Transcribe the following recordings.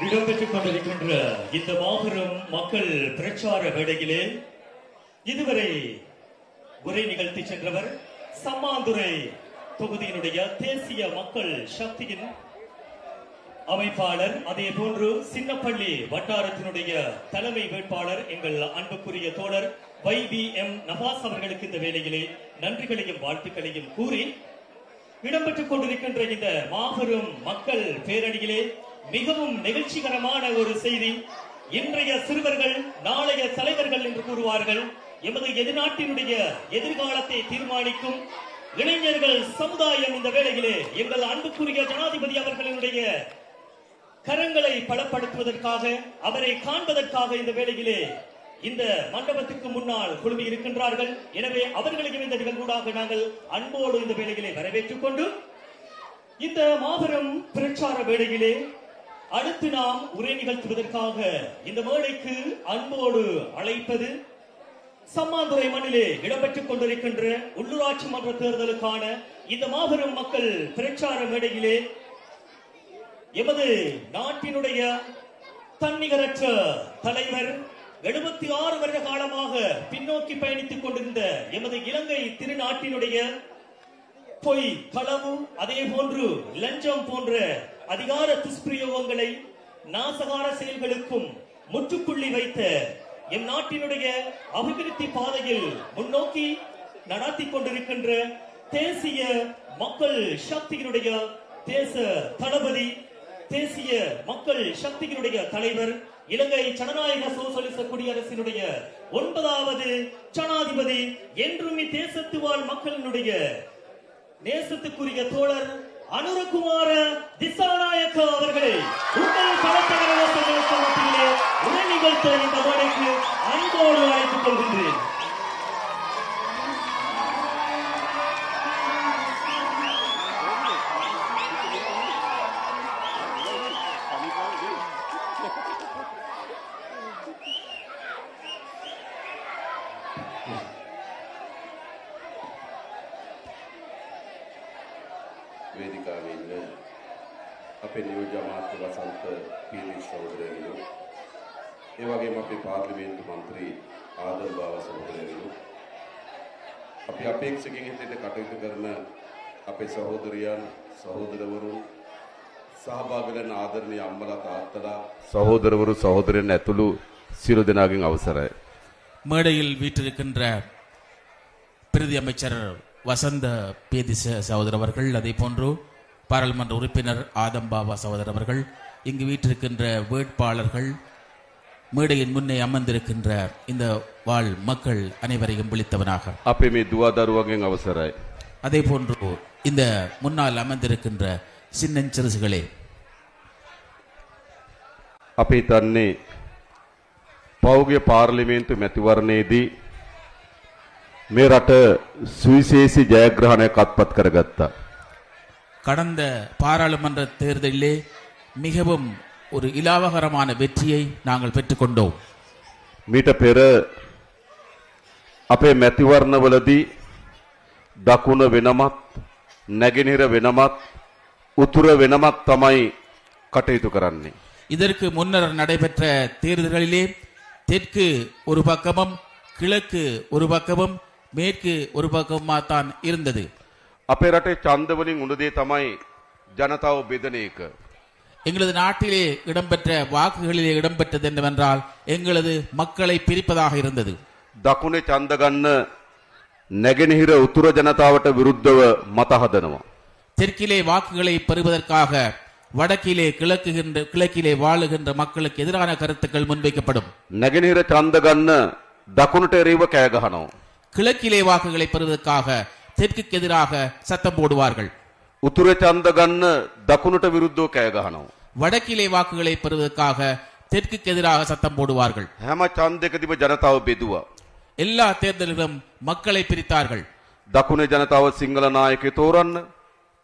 இடம்பெற்றுக் கொண்டிருக்கின்ற இந்த மாபெரும் மக்கள் பிரச்சார வேளையிலே இதுவரை உரை நிகழ்த்தி சென்றவர் சம்மாந்துறை தொகுதியினுடைய தேசிய மக்கள் சக்தியின் அமைப்பாளர், அதே போன்று சின்னப்பள்ளி வட்டாரத்தினுடைய தலைமை வேட்பாளர் எங்கள் அன்புக்குரிய தோழர் YBM நவாஸ் அவர்களுக்கு இந்த வேளையிலே நன்றிகளையும் வாழ்த்துக்களையும் கூறி இடம்பெற்றுக் கொண்டிருக்கின்ற இந்த மாபெரும் மக்கள் பேரணியிலே மிகவும் நெகிழ்ச்சிகரமான ஒரு செய்தி. இன்றைய சிறுவர்கள் நாளைய தலைவர்கள் என்று கூறுவார்கள். எமது எதிர்நாட்டினுடைய எதிர்காலத்தை தீர்மானிக்கும் இளைஞர்கள் சமுதாயம் இந்த வேளையிலே எங்கள் அன்புக்குரிய ஜனாதிபதி அவர்களினுடைய கரங்களை பலப்படுத்துவதற்காக, அவரை காண்பதற்காக இந்த வேளையிலே இந்த மண்டபத்திற்கு முன்னால் குழுமி இருக்கின்றார்கள். எனவே அவர்களையும் இந்த நிகழ்வுடாக நாங்கள் அன்போடு இந்த வேளையிலே வரவேற்றுக் கொண்டு இந்த மாபெரும் பிரச்சார வேளையிலே அடுத்து நாம் உரை நிகழ்த்துவதற்காக இந்த மேடைக்கு அன்போடு அழைப்பது சம்மாந்துறை மண்ணிலே இடம்பெற்றுக் கொண்டிருக்கின்ற உள்ளூராட்சி மன்ற தேர்தலுக்கான இந்த மாபெரும் மக்கள் பிரச்சார மேடையிலே எமது நாட்டினுடைய தன்னிகரற்ற தலைவர் 76 வருட காலமாக பின்னோக்கி பயணித்துக் கொண்டிருந்த எமது இலங்கை திருநாட்டினுடைய பொய், களவு, அதே போன்று லஞ்சம் போன்ற அதிகார துஷ்பிரயோகங்களை நாசகார செயல்களுக்கும் முற்றுப்புள்ளி வைத்த எம் நாட்டினுடைய அபிவிருத்தி பாதையில் முன்னோக்கி நடத்தி கொண்டிருக்கின்ற தேசிய மக்கள் சக்தியினுடைய தேச தளபதி, தேசிய மக்கள் சக்தியினுடைய தலைவர், இலங்கை ஜனநாயக சோசலிச குடியரசினுடைய 9வது ஜனாதிபதி, என்றும் தேசத்து வாழ் மக்களினுடைய நேசத்துக்குரிய தோழர் அனுரகுமார திசாநாயக்க அவர்களை உங்கள் பலத்தகவல்களுக்கு மத்தியிலே உரை நிகழ்த்த இந்த மேடைக்கு அன்போடு அழைத்துக் கொள்கின்றேன். වේදිකාවේ ඉන්න අපේ නියෝජ්‍ය අමාත්‍ය වසන්ත පීරිස් සහෝදරයන්ලු, ඒ වගේම අපේ පාර්ලිමේන්තු මන්ත්‍රී ආදර් බාව සහෝදරයන්ලු, අපි අපේක්ෂකයන් හිතේ කටයුතු කරන අපේ සහෝදරයන් සහෝදරවරුන්, සහභාගී වෙන ආදරණීය අම්මලා තාත්තලා සහෝදරවරු සහෝදරයන් ඇතුළු සියලු දෙනාගෙන් අවසරයි. மேடையில் வீற்றிருக்கின்ற பிரதி அமைச்சர் வசந்த பேதிச சகோதரர் அவர்கள், அதே போன்று பாராளுமன்ற உறுப்பினர் ஆதம் பாபா சகோதரர் அவர்கள், இங்கு வீற்றிருக்கின்ற வேட்பாளர்கள், மேடையின் முன்னே அமர்ந்திருக்கின்ற இந்த வாழ் மக்கள் அனைவரையும் விழித்தவனாக අපේ මේ දුවා දරුවන්ගෙන් අවසරයි. அதே போன்று இந்த முன்னால் அமர்ந்திருக்கின்ற சின்னஞ்சிறுசுகளே, අපි හිතන්නේ පෞද්ගලික පාර්ලිමේන්තු මැතිවරණයේදී මේ රට සුවිශේෂී ජයග්‍රහණයක් අත්පත් කරගත්තා. கடந்த பாராளுமன்ற தேர்தலிலே மிகவும் ஒரு இலாவகரமான வெற்றியை நாங்கள் பெற்றுக்கொண்டோம். මීට පෙර අපේ මැතිවරණවලදී දකුණ වෙනමත්, නැගෙනහිර වෙනමත්, උතුර වෙනමත් තමයි කටයුතු කරන්නේ. இதற்கு முன்னர் நடைபெற்ற தேர்தல்களிலே தெற்கு ஒரு பக்கமும் கிழக்கு ஒரு பக்கமும் மேற்கு ஒரு பக்கமாகத்தான் இருந்தது. අපේ රටේ ඡන්ද වලින් උණු දේ තමයි ජනතාව බෙදන එක. எங்களது நாட்டிலே இடம்பெற்ற வாக்குகளிலே இடம்பெற்றது என்னவென்றால் எங்களது மக்களை பிரிப்பதாக இருந்தது. දකුණේ ඡන්ද ගන්න නැගෙනහිර උතුර ජනතාවට විරුද්ධව මත හදනවා. தெற்கிலே வாக்குகளை பெறுவதற்காக வடக்கிலே கிழக்கிலே வாழுகின்ற மக்களுக்கு எதிரான கருத்துக்கள் முன்வைக்கப்படும். නැගෙනහිර ඡන්ද ගන්න දකුණට එරෙහිව කෑ ගහනවා. கிழக்கிலே வாக்குகளை பெறுவதற்காக தெற்குக்கு எதிராக சத்தம் போடுவார்கள். උතුරේ ඡන්ද ගන්න දකුණට විරුද්ධව කෑ ගහනවා. வடக்கிலே வாக்குகளை பெறுவதற்காக தெற்குக்கு எதிராக சத்தம் போடுவார்கள். හැම ඡන්දයකදීම ජනතාව බෙදුවා. எல்லா தேர்தல்களிலும் மக்களை பிரித்தார்கள். දකුණේ ජනතාව සිංහල නායකයෙ තෝරන්න,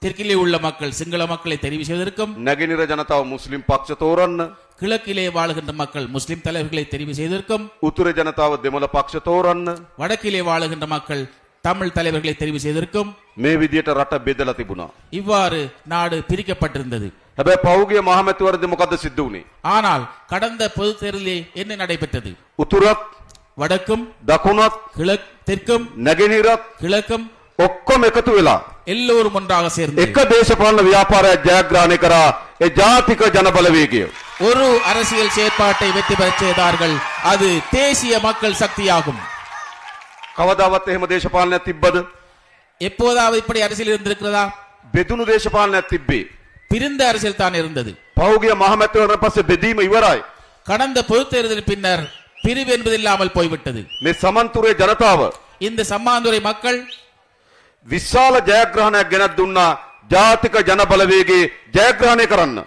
தெற்கிலே உள்ள மக்கள் சிங்கள மக்களை தெரிவு செய்வதற்கும், නැගෙනහිර ජනතාව මුස්ලිම් පක්ෂ තෝරන්න, கிழக்கிலே வாழுகின்ற மக்கள் முஸ்லிம் தலைவர்களை தெரிவு செய்வதற்கும், උතුරේ ජනතාව දෙමළ පක්ෂ තෝරන්න, வடக்கிலே வாழுகின்ற மக்கள் தமிழ் தலைவர்களை தெரிவு செய்வதற்கும், මේ විදියට රට බෙදලා තිබුණා. இவ்வாறு நாடு பிரிக்கப்பட்டிருந்தது. හැබැයි පෞගේ මහමැතිවරණදී මොකද්ද සිද්ධ වුනේ? ஆனால் கடந்த பொது தேர்தலிலே என்ன நடைபெற்றது? උතුරත් வடக்கும் දකුණත් தெற்கும் නැගෙනහිරත් கிழக்கும் ඔක්කොම එකතු වෙලා எல்லோரும் ஒன்றாக சேர்ந்து එක දේශපාලන ව්‍යාපාරයක් ජයග්‍රහණය කරා ඒ ජාතික ජනබලවේගය. ஒரு அரசியல் செயற்பாட்டை வெற்றி பெறச் செய்தார்கள். அது தேசிய மக்கள் சக்தியாகும். කවදාවත් එහෙම දේශපාලනයක් තිබ්බද? எப்போதாவது இப்படி அரசியல் இருந்திருக்கிறதா? බෙදුණු දේශපාලනයක් තිබ්බේ. பிரிந்த அரசியல் தான் இருந்தது. පෞගේ මහමැතිවරණ පස්සේ බෙදීම ඉවරයි. கடந்த பொது தேர்தலின் பின்னர் பிரிவு என்பது இல்லாமல் போய்விட்டது. මේ සමන්තුරේ ජනතාව இந்த சம்மாந்துறை மக்கள் විශාල ජයග්‍රහණයක් ගෙනත් දුන්නා ජාතික ජනබලවේගයේ ජයග්‍රහණය කරන්න.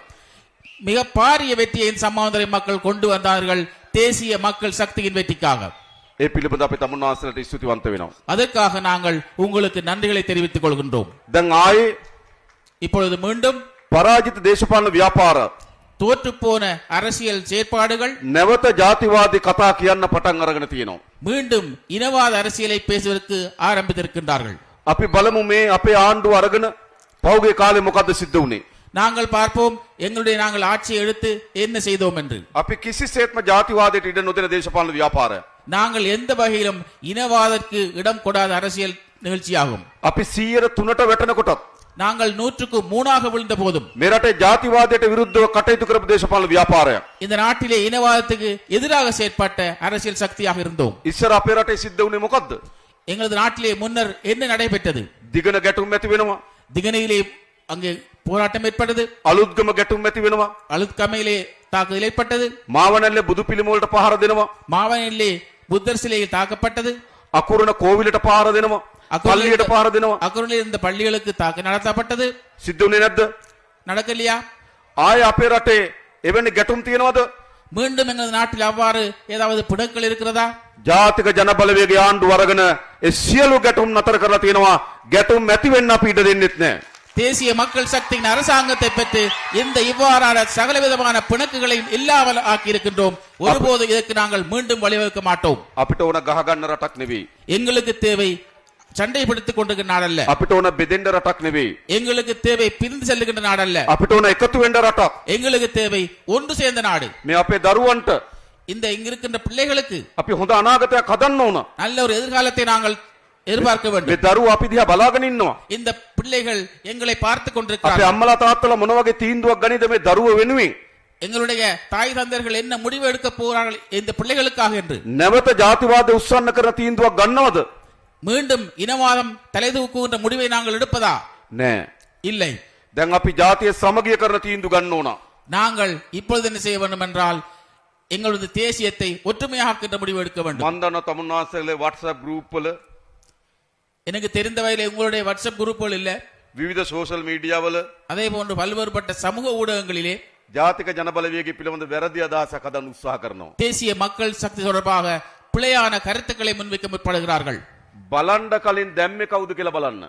மிக பாரிய வெற்றியை இந்த சம்மாந்துறை மக்கள் கொண்டு வந்தார்கள் தேசிய மக்கள் சக்தியின் வெற்றிக்காக. ඒ පිළිබඳ අපි තමුන් වහන්සේලාට ස්තුතිවන්ත වෙනවා. அதற்காக நாங்கள் உங்களுக்கு நன்றிகளை தெரிவித்துக் கொள்கின்றோம். දැන් ආයේ இப்பொழுது மீண்டும் පරාජිත දේශපාලන ව්‍යාපාර தோற்றுப்போன அரசியல் செயற்பாடுகள் නැවත ජාතිවාදී කතා කියන්න පටන් අරගෙන තියෙනවා. மீண்டும் இனவாத அரசியலை பேசுவதற்கு ஆரம்பித்திருக்கின்றார்கள். අපි බලමු මේ අපේ ආණ්ඩුව අරගෙන පෞගේ කාලේ මොකද්ද සිද්ධ වුනේ? நாங்கள் பார்ப்போம் நாங்கள் ஆட்சியை எடுத்து என்ன செய்தோம் என்று. අපි කිසිසේත්ම ජාතිවාදයට ඉඩ නොදෙන දේශපාලන ව්‍යාපාරය. நாங்கள் எந்த வகையிலும் இனவாதத்திற்கு இடம் கொடாத அரசியல் நிகழ்ச்சியாகும். අපි 103ට වැටෙනකොටත් நாங்கள் 103ஆக விழுந்த போதும் මේ රටේ ජාතිවාදයට විරුද්ධව කටයුතු කරපු දේශපාලන ව්‍යාපාරයක්. இந்த நாட்டிலே இனவாதத்துக்கு எதிராக செயற்பட்ட அரசியல் சக்தியாக இருந்தோம். ඉස්සර අපේ රටේ සිද්ධ වුනේ මොකද්ද? எங்களது நாட்டிலே முன்னர் என்ன நடைபெற்றது? දිගන ගැටුම් ඇති වෙනවා. திகனையிலே அங்கே போராட்டம் ஏற்பட்டது. අලුත්ගම ගැටුම් ඇති වෙනවා. அழுத்கமையிலே தாக்குதல் ஏற்பட்டது. මාවනැල්ලේ බුදු පිළිම වලට පහර දෙනවා. மாவனிலே புத்தர் சிலையில் தாக்கப்பட்டது. අකුරණ කෝවිලට පහර දෙනවා. පල්ලියට පහර දෙනවා. அக்குரலில் இருந்த பள்ளிகளுக்கு தாக்கு நடத்தப்பட்டது. සිද්ධ වුනේ නැද්ද? நடக்கலையா? ආයේ අපේ රටේ එවැනි ගැටුම් තියෙනවද? மீண்டும் எங்களது நாட்டில் அவ்வாறு ஏதாவது பிணக்கள் இருக்கிறதா? ජාතික ජනබලවේගයේ ආණ්ඩුව අරගෙන ඒ සියලු ගැටුම් නතර කරලා තියෙනවා. ගැටුම් ඇති වෙන්න අපි ඉඩ දෙන්නෙත් නැහැ. தேசிய மக்கள் சக்தியின் அரசாங்கத்தை பெற்று இந்த இவ்வாறான சகல விதமான பிணக்குகளையும் இல்லாமல் ஆக்கி இருக்கின்றோம். ஒருபோது இதற்கு நாங்கள் மீண்டும் வழிவகுக்க மாட்டோம். අපිට ඕන ගහ ගන්න රටක් නෙවෙයි. எங்களுக்கு தேவை சண்டை பிடித்துக் கொண்டிருக்கிற நாடல்ல. අපිට ඕන බෙදෙන්න රටක් නෙවෙයි. எங்களுக்கு தேவை பிரிந்து செல்லுகின்ற நாடல்ல. අපිට ඕන එකතු වෙන්න රටක්. எங்களுக்கு தேவை ஒன்று சேர்ந்த நாடு. මේ අපේ දරුවන්ට இந்த இங்க இருக்கின்ற பிள்ளைகளுக்கு අපි හොඳ අනාගතයක් හදන්න ඕන. நல்ல ஒரு எதிர்காலத்தை நாங்கள் எதிர்பார்க்க வேண்டும். මේ දරුවෝ අපි දිහා බලාගෙන ඉන්නවා. இந்த பிள்ளைகள் எங்களை பார்த்து අපේ கொண்டிருக்கிறார்கள். අම්මලා තාත්තලා මොන වගේ තීන්දුවක් ගනිද මේ දරුවෝ වෙනුවෙන්? எங்களுடைய தாய் தந்தையர்கள் என்ன முடிவு எடுக்க போறார்கள் இந்த பிள்ளைகளுக்காக என்று. නැවත ජාතිවාදය උස්සන්න කරන තීන්දුවක් ගන්නවද? மீண்டும் இனவாதம் தலைதூக்குகின்ற முடிவை நாங்கள் எடுப்பதா? නෑ. இல்லை. දැන් අපි ජාතිය සමගිය කරන තීන්දුව ගන්න ඕන. நாங்கள் இப்பொழுது என்ன செய்ய வேண்டும் என்றால் எங்களது தேசியத்தை ஒற்றுமையாக்கின்ற முடிவு எடுக்க வேண்டும். මන් දන්නවා තමුන් වහන්සේගේ WhatsApp group වල எனக்கு தெரிந்த வகையில் உங்களுடைய வாட்ஸ்அப் குரூப்புகள் இல்ல, විවිධ social media වල அதே போன்று பல்வேறுபட்ட சமூக ஊடகங்களிலே ජාතික ජනබලවේගය පිළිබඳ වැරදි අදහසක් හදන්න උත්සාහ කරනවා. தேசிய மக்கள் சக்தி தொடர்பாக பிழையான கருத்துக்களை முன்வைக்க முற்படுகிறார்கள். බලන්න කලින් දැම්මේ කවුද කියලා බලන්න.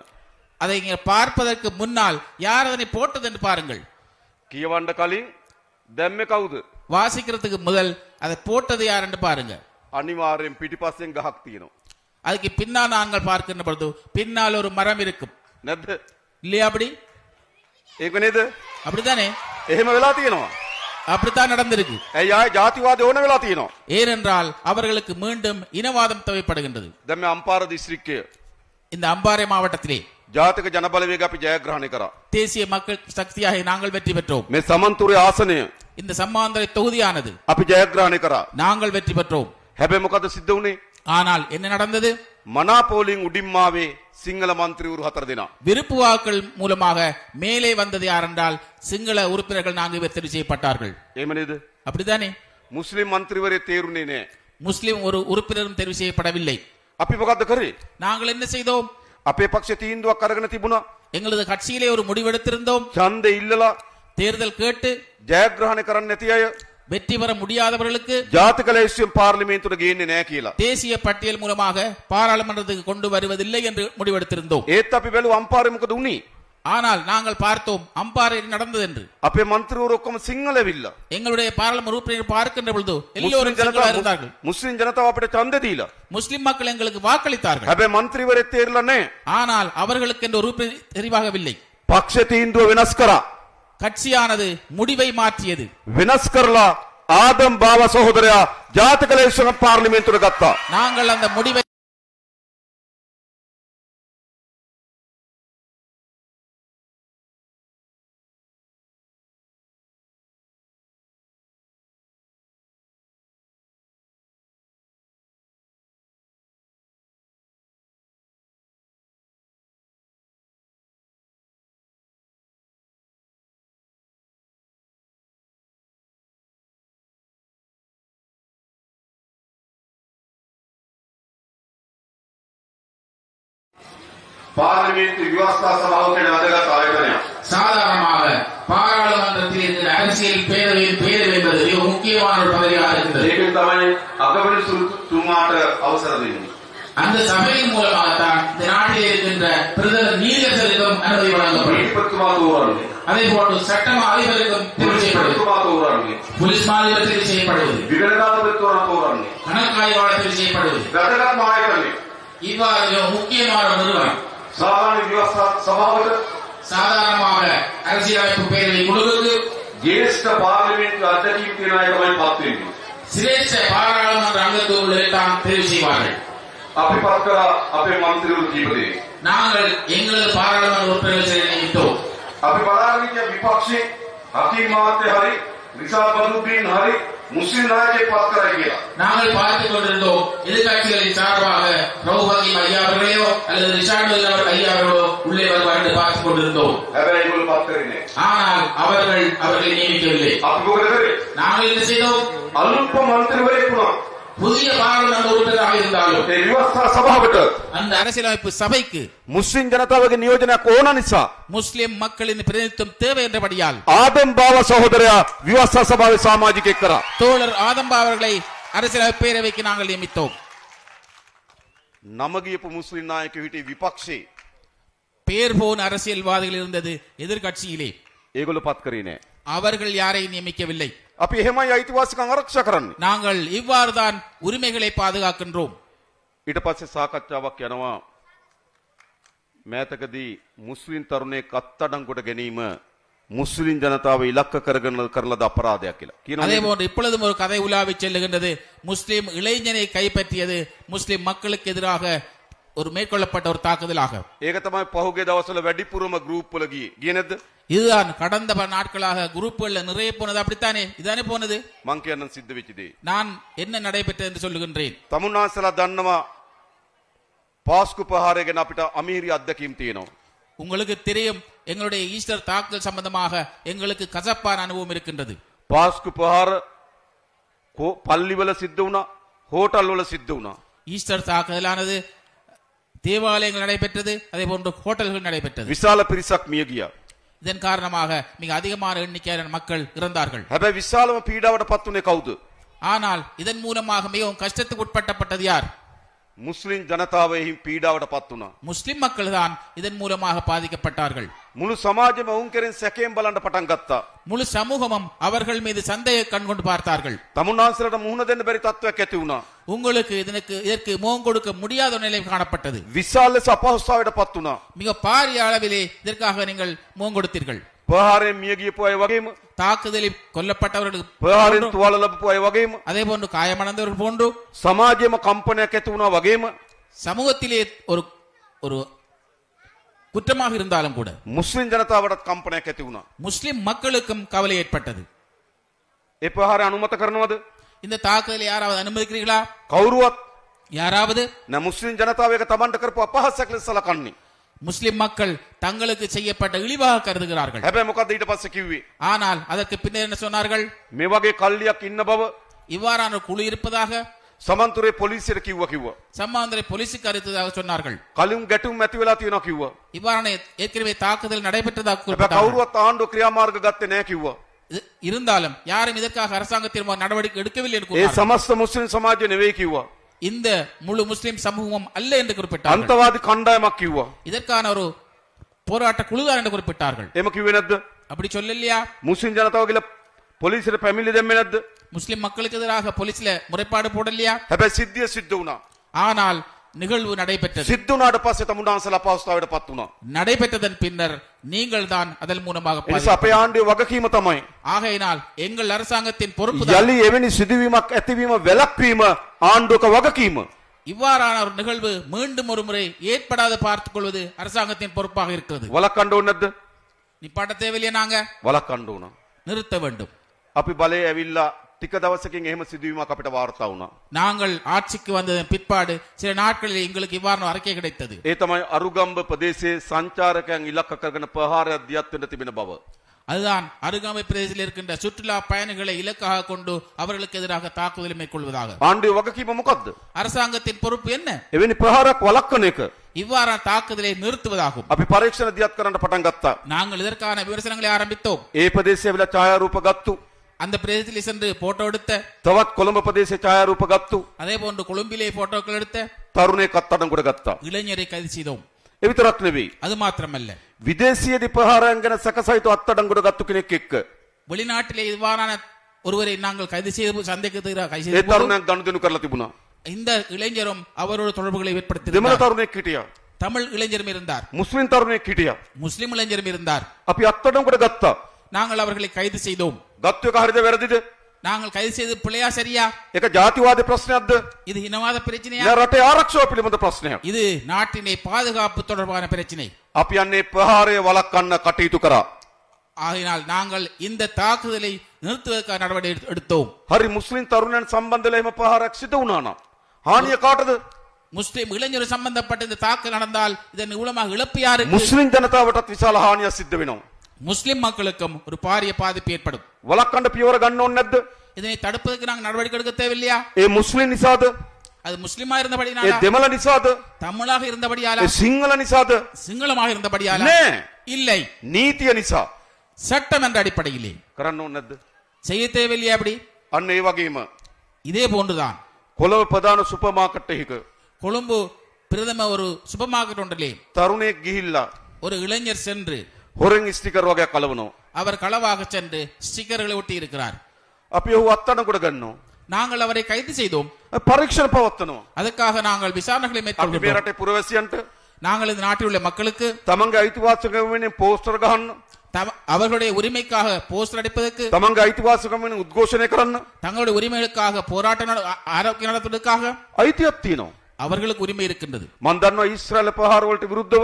அதை இங்கே பார்ப்பதற்கு முன்னால் யார் அதனை போட்டது என்று பாருங்கள். කියවන්න කලින් දැම්මේ කවුද? வாசிக்கிறதுக்கு முதல் அதை போட்டது யார் என்று பாருங்க. අනිවාර්යෙන් පිටිපස්සෙන් ගහක් තියෙනවා. அதுக்கு பின்னால் நாங்கள் பார்க்கின்ற பொழுது பின்னால் ஒரு மரம் இருக்கும். නැද්ද? இல்லையா? அப்படி ඒක නේද? அப்படித்தானே? එහෙම වෙලා තියෙනවා. அப்படித்தான் நடந்திருக்கு. ඇයි ආයේ ජාතිවාදය ඕන වෙලා තියෙනවා. ஏனென்றால் அவர்களுக்கு மீண்டும் இனவாதம் தேவைப்படுகின்றது. දැන් මේ අම්පාර දිස්ත්‍රික්කය இந்த அம்பாறை மாவட்டத்திலே ජාතික ජනබලවේගය අපි ජයග්‍රහණය කරා. தேசிய மக்கள் சக்தியாக நாங்கள் வெற்றி பெற்றோம். මේ සමන්තුරේ ආසනය இந்த சம்மாந்திரை தொகுதியானது අපි ජයග්‍රහණය කරා. நாங்கள் வெற்றி பெற்றோம். හැබැයි මොකද සිද්ධ වුනේ? ஆனால் என்ன நடந்தது? මනාපෝලින් උඩින් ආවේ සිංහල മന്ത്രിවරු 4 දෙනා. விருப்பு வாக்கள் மூலமாக மேலே வந்தது யார் என்றால் சிங்கள உறுப்பினர்கள் 4 பேர் தெரிவு செய்யப்பட்டார்கள். එහෙම නේද? அப்படித்தானே? මුස්ලිම් മന്ത്രിවරේ තේරුනේ නෑ. முஸ்லிம் ஒரு உறுப்பினரும் தெரிவு செய்யப்படவில்லை. අපි මොකද්ද කරේ? நாங்கள் என்ன செய்தோம்? අපේ පක්ෂේ තීන්දුවක් අරගෙන තිබුණා. எங்களது கட்சியிலே ஒரு முடிவெடுத்திருந்தோம். ඡන්දෙ ඉල්ලලා தேர்தல் கேட்டு ජයග්‍රහණය කරන්න නැති අය வெற்றி பெற முடியாதவர்களுக்கு ජාතික ලැයිස්තුවෙන් පාර්ලිමේන්තුවට ගේන්නේ නැහැ කියලා. தேசிய பட்டியல் மூலமாக பாராளுமன்றத்துக்கு கொண்டு வருவதில்லை என்று முடிவெடுத்திருந்தோம். ඒත් අපි බැලුවා අම්පාරේ මොකද උනේ? ஆனால் நாங்கள் பார்த்தோம் அம்பாறையில் நடந்தது என்று. අපේ මන්ත්‍රීවරු ඔක්කොම සිංහල ඇවිල්ලා. எங்களுடைய பாராளுமன்ற உறுப்பினர் பார்க்கின்ற பொழுது எல்லோரும் சிங்களா இருந்தார்கள். මුස්ලිම් ජනතාව අපිට ඡන්ද දීලා. முஸ்லிம் மக்கள் எங்களுக்கு வாக்களித்தார்கள். හැබැයි මන්ත්‍රීවරයෙක් තේරිලා නැහැ. ஆனால் அவர்களுக்கு என்ற உறுப்பினர் தெரிவாகவில்லை. පක්ෂ තීන්දුව වෙනස් කරා. கட்சியானது முடிவை மாற்றியது. වෙනස් කරලා ආදම් බාව සහෝදරයා ජාතික ලේක්ෂණ පාර්ලිමේන්තුවට ගත්තා. நாங்கள் அந்த முடிவை පාර්ලිමේන්තු ව්‍යවස්ථා සභාව කියන වැදගත් ආයතනයක්. சாதாரணமாக பாராளுமன்றத்தில் இருக்கிற அரசியல் பேரவையின் பேரவை என்பது மிக முக்கியமான ஒரு பதவியாக இருக்கிறது. ඒකෙන් තමයි අගමැති තුමාට අවසර දෙන්නේ. அந்த சபையின் மூலமாகத்தான் இந்த நாட்டில் இருக்கின்ற பிரதமர் நீதியரசருக்கும் அனுமதி வழங்கப்படும். நீதிபதித்துவா தோறாங்க. அதே போன்று சட்டம் அதிபருக்கும் தெரிவு செய்யப்படுவது. போலீஸ் மாதிபர் தெரிவு செய்யப்படுவது. விகடனாதிபதித்துவா தோறாங்க. கணக்காய்வாளர் தெரிவு செய்யப்படுவது. වැදගත් ආයතනය. இவ்வாறு முக்கியமான ஒரு நிறுவனம். සාමාන්‍ය ව්‍යවස්ථා සභාවට சாதாரணமாக அரசியலமைப்பு பேரவை குழுவுக்கு ජ්‍යෙෂ්ඨ පාර්ලිමේන්තු අධ්‍යක්ෂ කියන අය තමයි පත් වෙන්නේ. சிரேஷ்ட பாராளுமன்ற அங்கத்துவங்களை தான் தெரிவு செய்வார்கள். අපි පත් කරා අපේ മന്ത്രിවරු කීප දෙනෙක්. நாங்கள் எங்களது பாராளுமன்ற உறுப்பினர்களை நியமித்தோம். අපි බලාගෙන ඉන්න විපක්ෂේ හකීම් මහත්තයා හරි රිෂාඩ් බදුද්දීන් හරි මුස්ලිම් නායකයෙක් පත් කරයි කියලා. நாங்கள் பார்த்துக் கொண்டிருந்தோம் எதிர்கட்சிகளின் சார்பாக ரவுஹி ஐயா அவர்களையோ அல்லது ரிஷாட் ஐயா அவர்களோ உள்ளே வருவார் என்று பார்த்துக் கொண்டிருந்தோம். හැබැයි ඒගොල්ලෝ පත් කරේ නැහැ. ஆனால் அவர்களை நியமிக்கவில்லை. අපි මොකද කරේ? நாங்கள் என்ன செய்தோம்? අලුත්ම മന്ത്രിවරයෙක් වුණා. புதிய பாராளுமன்ற உறுப்பினராக இருந்தாலும் ඒ ව්‍යවස්ථා සභාවට அந்த அரசியலமைப்பு சபைக்கு මුස්ලිම් ජනතාවගේ නියෝජනයක් ඕන නිසා முஸ்லிம் மக்களின் பிரதிநிதித்துவம் தேவை என்றபடியால் ආදම් බාව සහෝදරයා ව්‍යවස්ථා සභාවේ සමාජිකයෙක් කරා. தோழர் ஆதம்பா அவர்களை அரசியலமைப்பு பேரவைக்கு நாங்கள் நியமித்தோம். නම ගියපු මුස්ලිම් නායකයෝ හිටියේ විපක්ෂේ. பேர் போன அரசியல்வாதிகள் இருந்தது எதிர்கட்சியிலே. ඒගොල්ලෝ පත් කරේ නැහැ. அவர்கள் யாரையும் நியமிக்கவில்லை. අපි එහෙමයි අයිතිවාසිකම් ආරක්ෂා කරන්නේ. நாங்கள் இவ்வாறுதான் உரிமைகளை பாதுகாக்கின்றோம். ඊට පස්සේ සාකච්ඡාවක් යනවා මෑතකදී මුස්ලිම් තරුණයෙක් අත්අඩංගුවට ගැනීම මුස්ලිම් ජනතාව ඉලක්ක කරගෙන කරලද අපරාධයක් කියලා. அதே போன்று இப்பொழுதும் ஒரு கதை உலாவி செல்லுகின்றது. முஸ்லிம் இளைஞனை கைப்பற்றியது முஸ்லிம் மக்களுக்கு எதிராக ஒரு மேற்கொள்ளப்பட்ட ஒரு தாக்குதலாக. ඒක තමයි පහුගිය දවස්වල වැඩිපුරම ගෲප් වල ගියේ නේද? இதுதான் கடந்த பல நாட்களாக குரூப்புகள்ல நிறைய போனது. அப்படித்தானே? இதானே போனது. මං කියන්න සිද්ධ වෙච්ච දේ. நான் என்ன நடைபெற்றது என்று சொல்லுகின்றேன். තමුන්නාසලා දන්නවා පාස්කු පහාරය ගැන අපිට අමීරි අත්දැකීම් තියෙනවා. உங்களுக்கு தெரியும் எங்களுடைய ஈஸ்டர் தாக்குதல் சம்பந்தமாக எங்களுக்கு கசப்பான அனுபவம் இருக்கின்றது. පාස්කු පහාර පල්ලිවල සිද්ධ වුණා, හෝටල් වල සිද්ධ වුණා. ஈஸ்டர் தாக்குதலானது தேவாலயங்கள் நடைபெற்றது, அதே போன்று ஹோட்டல்கள் நடைபெற்றது. විශාල පිරිසක් මිය ගියා. இதன் காரணமாக மிக அதிகமான எண்ணிக்கையான மக்கள் இறந்தார்கள். හැබැයි විශාලම පීඩාවට පත් වුණේ කවුද? ஆனால் இதன் மூலமாக மிகவும் கஷ்டத்துக்கு உட்பட்டப்பட்டது யார்? මුස්ලිම් ජනතාව එහි පීඩාවට පත් වුණා. முஸ்லிம் மக்கள் தான் இதன் மூலமாக பாதிக்கப்பட்டார்கள். මුළු සමාජෙම ඔවුන් කෙරෙන් සැකයෙන් බලන්න පටන් ගත්තා. முழு சமூகமும் அவர்கள் மீது சந்தேக கண் கொண்டு பார்த்தார்கள். තමුන්නාසලට මුහුණ දෙන්න බැරි තත්ත්වයක් ඇති වුණා. உங்களுக்கு இதற்கு முகம் கொடுக்க முடியாத நிலை காணப்பட்டது. විශාල ලෙස අපහසුතාවයට පත් වුණා. மிக பாரிய அளவிலே இதற்காக நீங்கள் முகம் கொடுத்தீர்கள். ප්‍රහාරයෙන් මිය ගියපු අය වගේම, தாக்குதலில் கொல்லப்பட்டவர்களுக்கு ප්‍රහාරයෙන් තුවාල ලැබපු අය වගේම, அதே போன்று காயமடைந்தவர்கள் போன்று සමාජයේම කම්පනයක් ඇති වුණා වගේම சமூகத்திலே ஒரு குற்றமாக இருந்தாலும் கூட මුස්ලිම් ජනතාවටත් කම්පනයක් ඇති වුණා. முஸ்லிம் மக்களுக்கும் கவலை ஏற்பட்டது. ඒ ප්‍රහාරය අනුමත කරනවද? இந்த தாக்குதலை யாராவது அனுமதிக்கிறீர்களா? කවුරුවත් யாராவது? න මුස්ලිම් ජනතාව එක තමන්ට කරපු අපහාසයක් ලෙස සලකන්නේ. முஸ்லிம் மக்கள் தங்களுக்கு செய்யப்பட்ட இழிவாக கருதுகிறார்கள். හැබැයි මොකද ඊට පස්සේ කිව්වේ? ஆனால் அதற்கு பின்னர் என்ன சொன்னார்கள்? මේ වගේ කල්ලියක් ඉන්න බව இவ்வாறான குழு இருப்பதாக සමන්තුරේ පොලිසියට කිව්වා. சம்மாந்திரை போலீசுக்கு அறிவித்ததாக சொன்னார்கள். කලින් ගැටුම් ඇති වෙලා තියෙනවා කිව්වා. இவ்வாறான ஏற்கனவே தாக்குதல் நடைபெற்றதாக හැබැයි குறிப்பிட்டார்கள். කවුරුවත් ආණ්ඩුව ක්‍රියාමාර්ග ගත්තේ නැහැ කිව්වා. இருந்தாலும் யாரும் இதற்காக அரசாங்கத்தில் நடவடிக்கை எடுக்கவில்லை என்று ඒ கூறினார்கள். සමස්ත මුස්ලිම් සමාජය නෙවෙයි කිව්වා. இந்த முழு முஸ்லிம் சமூகம் அல்ல என்று குறிப்பிட்டார்கள். අන්තවාදී කණ්ඩායමක් කිව්වා. இதற்கான ஒரு போராட்ட குழுதான் என்று குறிப்பிட்டார்கள். එම කිව්වේ නැද්ද? அப்படி சொல்லலையா? මුස්ලිම් ජනතාව කියලා පොලිසියට පැමිණිලි දැම්මේ නැද්ද? முஸ்லிம் மக்களுக்கு எதிராக போலீஸ்ல முறைப்பாடு போடலையா? හැබැයි සිද්ධිය සිද්ධ වුණා. ஆனால் நிகழ்வு நடைபெற்றது. සිද්ධ වුණාට පස්සේ තමුන්වහන්සේලා අපහසුතාවයටපත් වුණා. நடைபெற்றதன் பின்னர் நீங்கள் தான் அதன் மூலமாக ඒ නිසා අපේ ආණ්ඩුවේ වගකීම තමයි ஆகையினால் எங்கள் அரசாங்கத்தின் பொறுப்பு යලි එවැනි සිදුවීමක් ඇතිවීම වැළැක්වීම ආණ්ඩුවක වගකීම. இவ்வாறான ஒரு நிகழ்வு மீண்டும் ஒரு முறை ஏற்படாத பார்த்துக் கொள்வது அரசாங்கத்தின் பொறுப்பாக இருக்கிறது. වළක්වන්න ඕනේ නැද්ද? நிப்பாட்ட தேவையில்லையா? நாங்க වළක්වන්න ඕන. நிறுத்த வேண்டும். අපි බලේ ඇවිල්ලා ටික දවසකින් එහෙම සිදුවීමක් අපිට වාර්තා වුණා. நாங்கள் ஆட்சிக்கு வந்ததன் பிற்பாடு சில நாட்களில் எங்களுக்கு இவ்வாறான அறிக்கை கிடைத்தது. ඒ තමයි අරුගම්බ ප්‍රදේශයේ සංචාරකයන් ඉලක්ක කරගෙන ප්‍රහාරයක් දියත් වෙන්න තිබෙන බව. அதுதான் அருகாமை பிரதேசத்தில் இருக்கின்ற சுற்றுலா பயணிகளை இலக்காக கொண்டு அவர்களுக்கு எதிராக தாக்குதல் மேற்கொள்வதாக. ආණ්ඩුවේ වගකීම මොකද්ද? அரசாங்கத்தின் பொறுப்பு என்ன? එවැනි ප්‍රහාරයක් වළක්වන එක. இவ்வாறான தாக்குதலை நிறுத்துவதாகும். අපි පරීක්ෂණ දියත් කරන්න පටන් ගත්තා. நாங்கள் இதற்கான விமர்சனங்களை ஆரம்பித்தோம். ඒ ප්‍රදේශයේ වෙලා ඡායාරූප ගත්තු. அந்த பிரதேசத்தில் சென்று போட்டோ எடுத்த, තවත් කොළඹ ප්‍රදේශයේ ඡායාරූප ගත්තු. அதே போன்று கொழும்பிலே போட்டோக்கள் எடுத்த තරුණයෙක් අත්අඩංගුවට ගත්තා. இளைஞரை கைது செய்தோம். ඒ විතරක් නෙවෙයි. அது மாத்திரமல்ல, විදේශීයදී ප්‍රහාරයන් ගැන සැකසහිත අත්අඩංගුවට ගත්තු කෙනෙක් එක්ක வெளிநாட்டிலே இவ்வாறான ஒருவரை நாங்கள் கைது செய்து சந்தேகத்துக்கு கைது ඒ செய்து තරුණයන් ගනුදෙනු කරලා තිබුණා. இந்த இளைஞரும் அவரோட தொடர்புகளை දෙමළ ஏற்படுத்தியிருந்தார். තරුණයෙක් හිටියා. தமிழ் இளைஞரும் இருந்தார், මුස්ලිම් තරුණයෙක් හිටියා. முஸ்லிம் இளைஞரும் இருந்தார். අපි අත්අඩංගුවට ගත්තා. நாங்கள் அவர்களை கைது செய்தோம். ගත්තු එක හරිද වැරදිද? நாங்கள் கைது செய்து பிள்ளையா சரியா? ඒක ජාතිවාදී ප්‍රශ්නයක්ද? இது இனவாத பிரச்சனையா? නෑ රටේ ආරක්ෂාව පිළිබඳ ප්‍රශ්නයක්. இது நாட்டினை பாதுகாப்பு தொடர்பான பிரச்சனை. අපි යන්නේ ප්‍රහාරය වළක්වන්න කටයුතු කරා. ஆகையினால் நாங்கள் இந்த தாக்குதலை நிறுத்துவதற்கான நடவடிக்கை எடுத்தோம். හරි මුස්ලිම් තරුණයන් සම්බන්ධ වෙලා එහෙම ප්‍රහාරයක් සිදු වුණා නම් හානිය කාටද? முஸ்லிம் இளைஞர் சம்பந்தப்பட்ட இந்த தாக்குதல் நடந்தால் இதன் மூலமாக இழப்பு யாருக்கு? මුස්ලිම් ජනතාවටත් විශාල හානියක් සිද්ධ වෙනවා. முஸ்லிம் மக்களுக்கும் ஒரு பாரிய பாதிப்பு ஏற்படும். වළක්වන්න පියවර ගන්න ඕනේ නැද්ද? இதனை தடுப்பதற்கு நாங்கள் நடவடிக்கை எடுக்க தேவையில்லையா? ඒ මුස්ලිම් නිසාද? அது முஸ்லிமா ඒ இருந்தபடியாலா? දෙමළ නිසාද? தமிழாக இருந்தபடியாலா? ඒ සිංහල නිසාද? சிங்களமாக இருந்தபடியாலா? නෑ. இல்லை, නීතිය නිසා சட்டம் என்ற அடிப்படையிலே කරන්න ඕනේ නැද්ද? செய்ய தேவையில்லையா? அப்படி අන්න ඒ වගේම இதே போன்றுதான் කොළඹ ප්‍රධාන සුපර් මාකට් එකක கொழும்பு பிரதம ஒரு சூப்பர் மார்க்கெட் ஒன்றிலே තරුණයෙක් ගිහිල්ලා ஒரு இளைஞர் சென்று හොරෙන් ස්ටිකර් වගේක් කලවනවා. அவர் களவாக சென்று ஸ்டிக்கர்களை ஒட்டி இருக்கிறார். අපි ඔහු අත්අඩංගුවට ගන්නවා. நாங்கள் அவரை கைது செய்தோம். පරීක්ෂණ පවත්වනවා. அதற்காக நாங்கள் விசாரணைகளை අපි මේ மேற்கொள்கிறோம். රටේ පුරවැසියන්ට நாங்கள் இந்த நாட்டில் உள்ள மக்களுக்கு තමන්ගේ අයිතිවාසිකම් වෙනුවෙන් පෝස්ටර් ගහන්න, அவர்களுடைய உரிமைக்காக போஸ்டர் அடிப்பதற்கு, තමන්ගේ අයිතිවාසිකම් වෙනුවෙන් උද්ඝෝෂණය කරන්න தங்களுடைய உரிமைகளுக்காக போராட்டம் ஆரோக்கியம் நடத்துவதற்காக අයිතියක් තියෙනවා. அவர்களுக்கு உரிமை இருக்கின்றது. මම දන්නවා ඊශ්‍රායල ප්‍රහාර වලට විරුද්ධව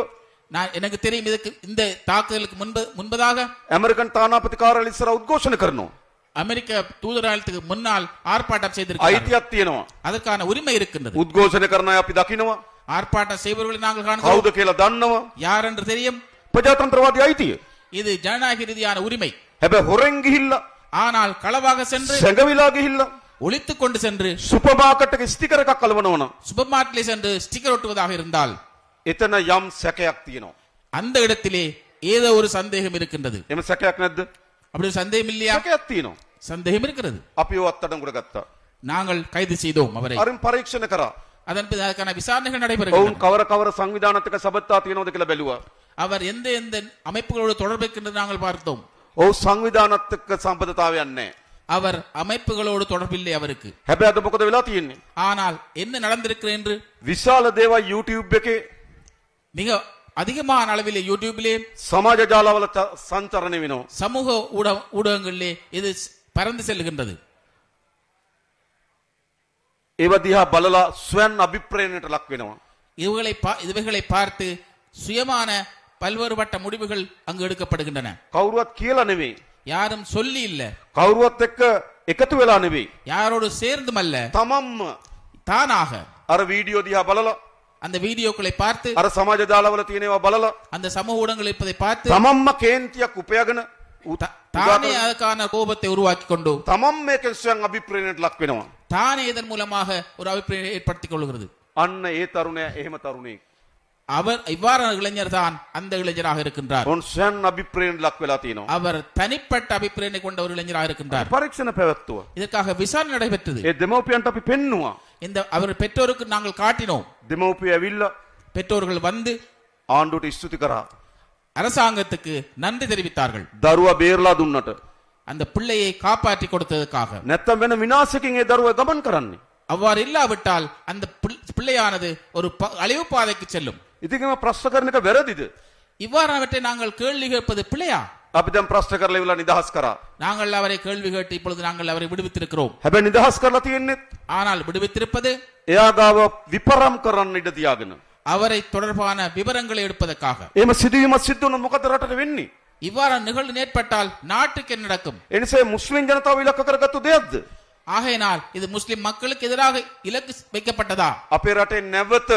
நான் எனக்கு தெரியும் இதுக்கு இந்த தாக்குதலுக்கு முன்பதாக ඇමරිකන් තානාපති කාර්යාලය ඉස්සරහ උද්ඝෝෂණ කරනවා. அமெரிக்க தூதரகத்துக்கு முன்னால் ஆர்ப்பாட்டம் செய்திருக்கிறார்கள். අයිතියක් තියෙනවා. அதற்கான உரிமை இருக்கின்றது. උද්ඝෝෂණ කරන අය අපි දකිනවා. ஆர்ப்பாட்டம் செய்பவர்களை நாங்கள் காண்கிறோம். කවුද කියලා දන්නවා. யார் என்று தெரியும். ප්‍රජාතන්ත්‍රවාදී අයිතිය. இது ஜனநாயக ரீதியான உரிமை. හැබැයි හොරෙන් ගිහිල්ලා ஆனால் களவாக சென்று සැඟවිලා ගිහිල්ලා ஒளித்துக் கொண்டு சென்று සුපර් මාකට් එකේ ස්ටිකර් එකක් කලවනවා නම් சூப்பர் மார்க்கெட்டில் சென்று ஸ்டிக்கர் ஒட்டுவதாக இருந்தால் එතන යම් සැකයක් තියෙනවා. அந்த இடத்திலே ஏதோ ஒரு சந்தேகம் இருக்கின்றது. එම සැකයක් නැද්ද? அப்படி ஒரு சந்தேகம் இல்லையா? සැකයක් තියෙනවා. சந்தேகம் இருக்கிறது. අපි ඔය අත්අඩංගුවට ගත්තා. நாங்கள் கைது செய்தோம் அவரை. අරින් පරීක්ෂණ කරා. அதன் பிறகு அதற்கான விசாரணைகள் ඔවුන් நடைபெறுகின்றன. කවර කවර සංවිධානත්ක සබත්තා තියෙනවද කියලා බැලුවා. அவர் எந்த எந்த அமைப்புகளோடு தொடர்பு இருக்கின்றது நாங்கள் பார்த்தோம். ඔව් සංවිධානත්ක සම්බන්ධතාවයක් නැහැ. அவர் அமைப்புகளோடு தொடர்பில்லை அவருக்கு. හැබැයි අද මොකද වෙලා තියෙන්නේ? ஆனால் என்ன நடந்திருக்கிறது என்று විශාල දේවල් YouTube එකේ மிக அதிகமான அளவிலே யூடியூபிலே සමාජ ජාලවල සංචරණය වෙනවා. சமூக ஊடகங்களிலே இது பறந்து செல்கின்றது. ඒව දිහා බලලා ස්වයන් අභිප්‍රේරණයට ලක් වෙනවා. இவைகளை பார்த்து சுயமான பல்வேறுபட்ட முடிவுகள் அங்கு எடுக்கப்படுகின்றன. කවුරුවත් කියලා නෙවෙයි. யாரும் சொல்லி இல்ல, කවුරුවත් එක්ක එකතු වෙලා නෙවෙයි. யாரோடு சேர்ந்தும் அல்ல, තමන්ම தானாக අර වීඩියෝ දිහා බලලා அந்த வீடியோக்களை பார்த்து, අර සමාජ ජාලවල තියෙනවා බලලා அந்த சமூக ஊடகங்கள் இருப்பதை பார்த்து තමන්ම කේන්තියක් උපයගෙන தானே அதுக்கான கோபத்தை உருவாக்கி கொண்டு තමන් මේකෙන් ස්වයන් අභිප්‍රේරණයට ලක් වෙනවා. தானே இதன் மூலமாக ஒரு அபிப்பிராயம் ஏற்படுத்திக் கொள்கிறது. අන්න ඒ තරුණයා එහෙම තරුණෙක්. அவர் இவ்வாறான இளைஞர் தான் அந்த இளைஞராக இருக்கின்றார். ඔවුන් ස්වයන් අභිප්‍රේරණයට ලක් වෙලා තියෙනවා. அவர் தனிப்பட்ட அபிப்பிராயத்தை கொண்ட ஒரு இளைஞராக இருக்கின்றார். පරීක්ෂණ පැවැත්තුවා. இதற்காக விசாரணை நடைபெற்றது. ඒ දෙමව්පියන්ට අපි පෙන්නුවා. இந்த அவர் பெற்றோருக்கு நாங்கள் காட்டினோம். දෙමව්පිය ඇවිල්ලා பெற்றோர்கள் வந்து ආණ්ඩුවට ස්තුති කරා. அரசாங்கத்துக்கு நன்றி தெரிவித்தார்கள். දරුවා බේරලා දුන්නට. அந்த பிள்ளையை காப்பாற்றி கொடுத்ததற்காக. නැත්තම් වෙන විනාශකින් ඒ දරුවා ගමන් කරන්නේ. அவ்வாறு இல்லாவிட்டால் அந்த பிள்ளையானது ஒரு அழிவு பாதைக்கு செல்லும். ඉතින් මේ ප්‍රශ්න කරන එක වැරදිද? இவ்வாறானவற்றை நாங்கள் கேள்வி கேட்பது பிள்ளையா? අපි දැන් ප්‍රශ්න කරලා ඉවරලා නිදහස් කරා. நாங்கள் அவரை கேள்வி கேட்டு இப்பொழுது நாங்கள் அவரை விடுவித்திருக்கிறோம். හැබැයි නිදහස් කරලා තියෙන්නේ ஆனால் விடுவித்திருப்பது එයා ගාව විපරම් කරන්න ඉඩ තියාගෙන. அவரை தொடர்பான விவரங்களை எடுப்பதற்காக. එහෙම සිදුවීමක් සිද්ධ වුණොත් මොකද රටට වෙන්නේ? இவ்வாறான நிகழ்வு ஏற்பட்டால் நாட்டுக்கு என்ன நடக்கும்? එනිසා මුස්ලිම් ජනතාව ඉලක්ක කරගත්තු දෙයක්ද? ஆகையினால் இது முஸ்லிம் மக்களுக்கு எதிராக இலக்கு வைக்கப்பட்டதா? අපේ රටේ නැවත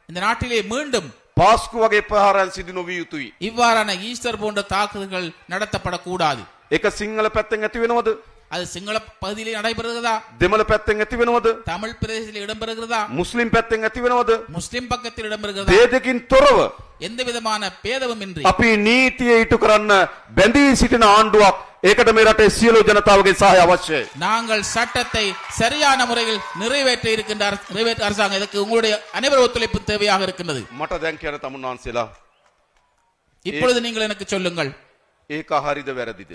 இந்த நாட்டிலே மீண்டும் පාස්කු වගේ ප්‍රහාරයන් සිදු නොවිය යුතුයි. இவ்வாறான ஈஸ்டர் போன்ற தாக்குதல்கள் நடத்தப்படக்கூடாது. ඒක සිංහල පැත්තෙන් ඇති වෙනවද? அது சிங்கள பகுதியிலே நடைபெறுகிறதா? දෙමළ පැත්තෙන් ඇති වෙනවද? தமிழ் பிரதேசத்தில் இடம்பெறுகிறதா? මුස්ලිම් පැත්තෙන් ඇති වෙනවද? முஸ்லிம் பக்கத்தில் இடம்பெறுகிறதா? ભેදකින් තොරව எந்த விதமான பேதமும் இன்றி අපි නීතිය ඉටු කරන්න බැඳී සිටින ආණ්ඩුවක් ඒකට මේ රටේ සියලු ජනතාවගේ සහාය අවශ්‍යයි. நாங்கள் சட்டத்தை சரியான முறையில் நிறைவேற்ற இருக்கின்ற அரசாங்கம் இதற்கு உங்களுடைய அனைவரும் ஒத்துழைப்பு தேவையாக இருக்கின்றது. මට දැන් කියන තමුන්වහන්සේලා இப்பொழுது நீங்கள் எனக்கு சொல்லுங்கள், ඒක හරිද වැරදිද?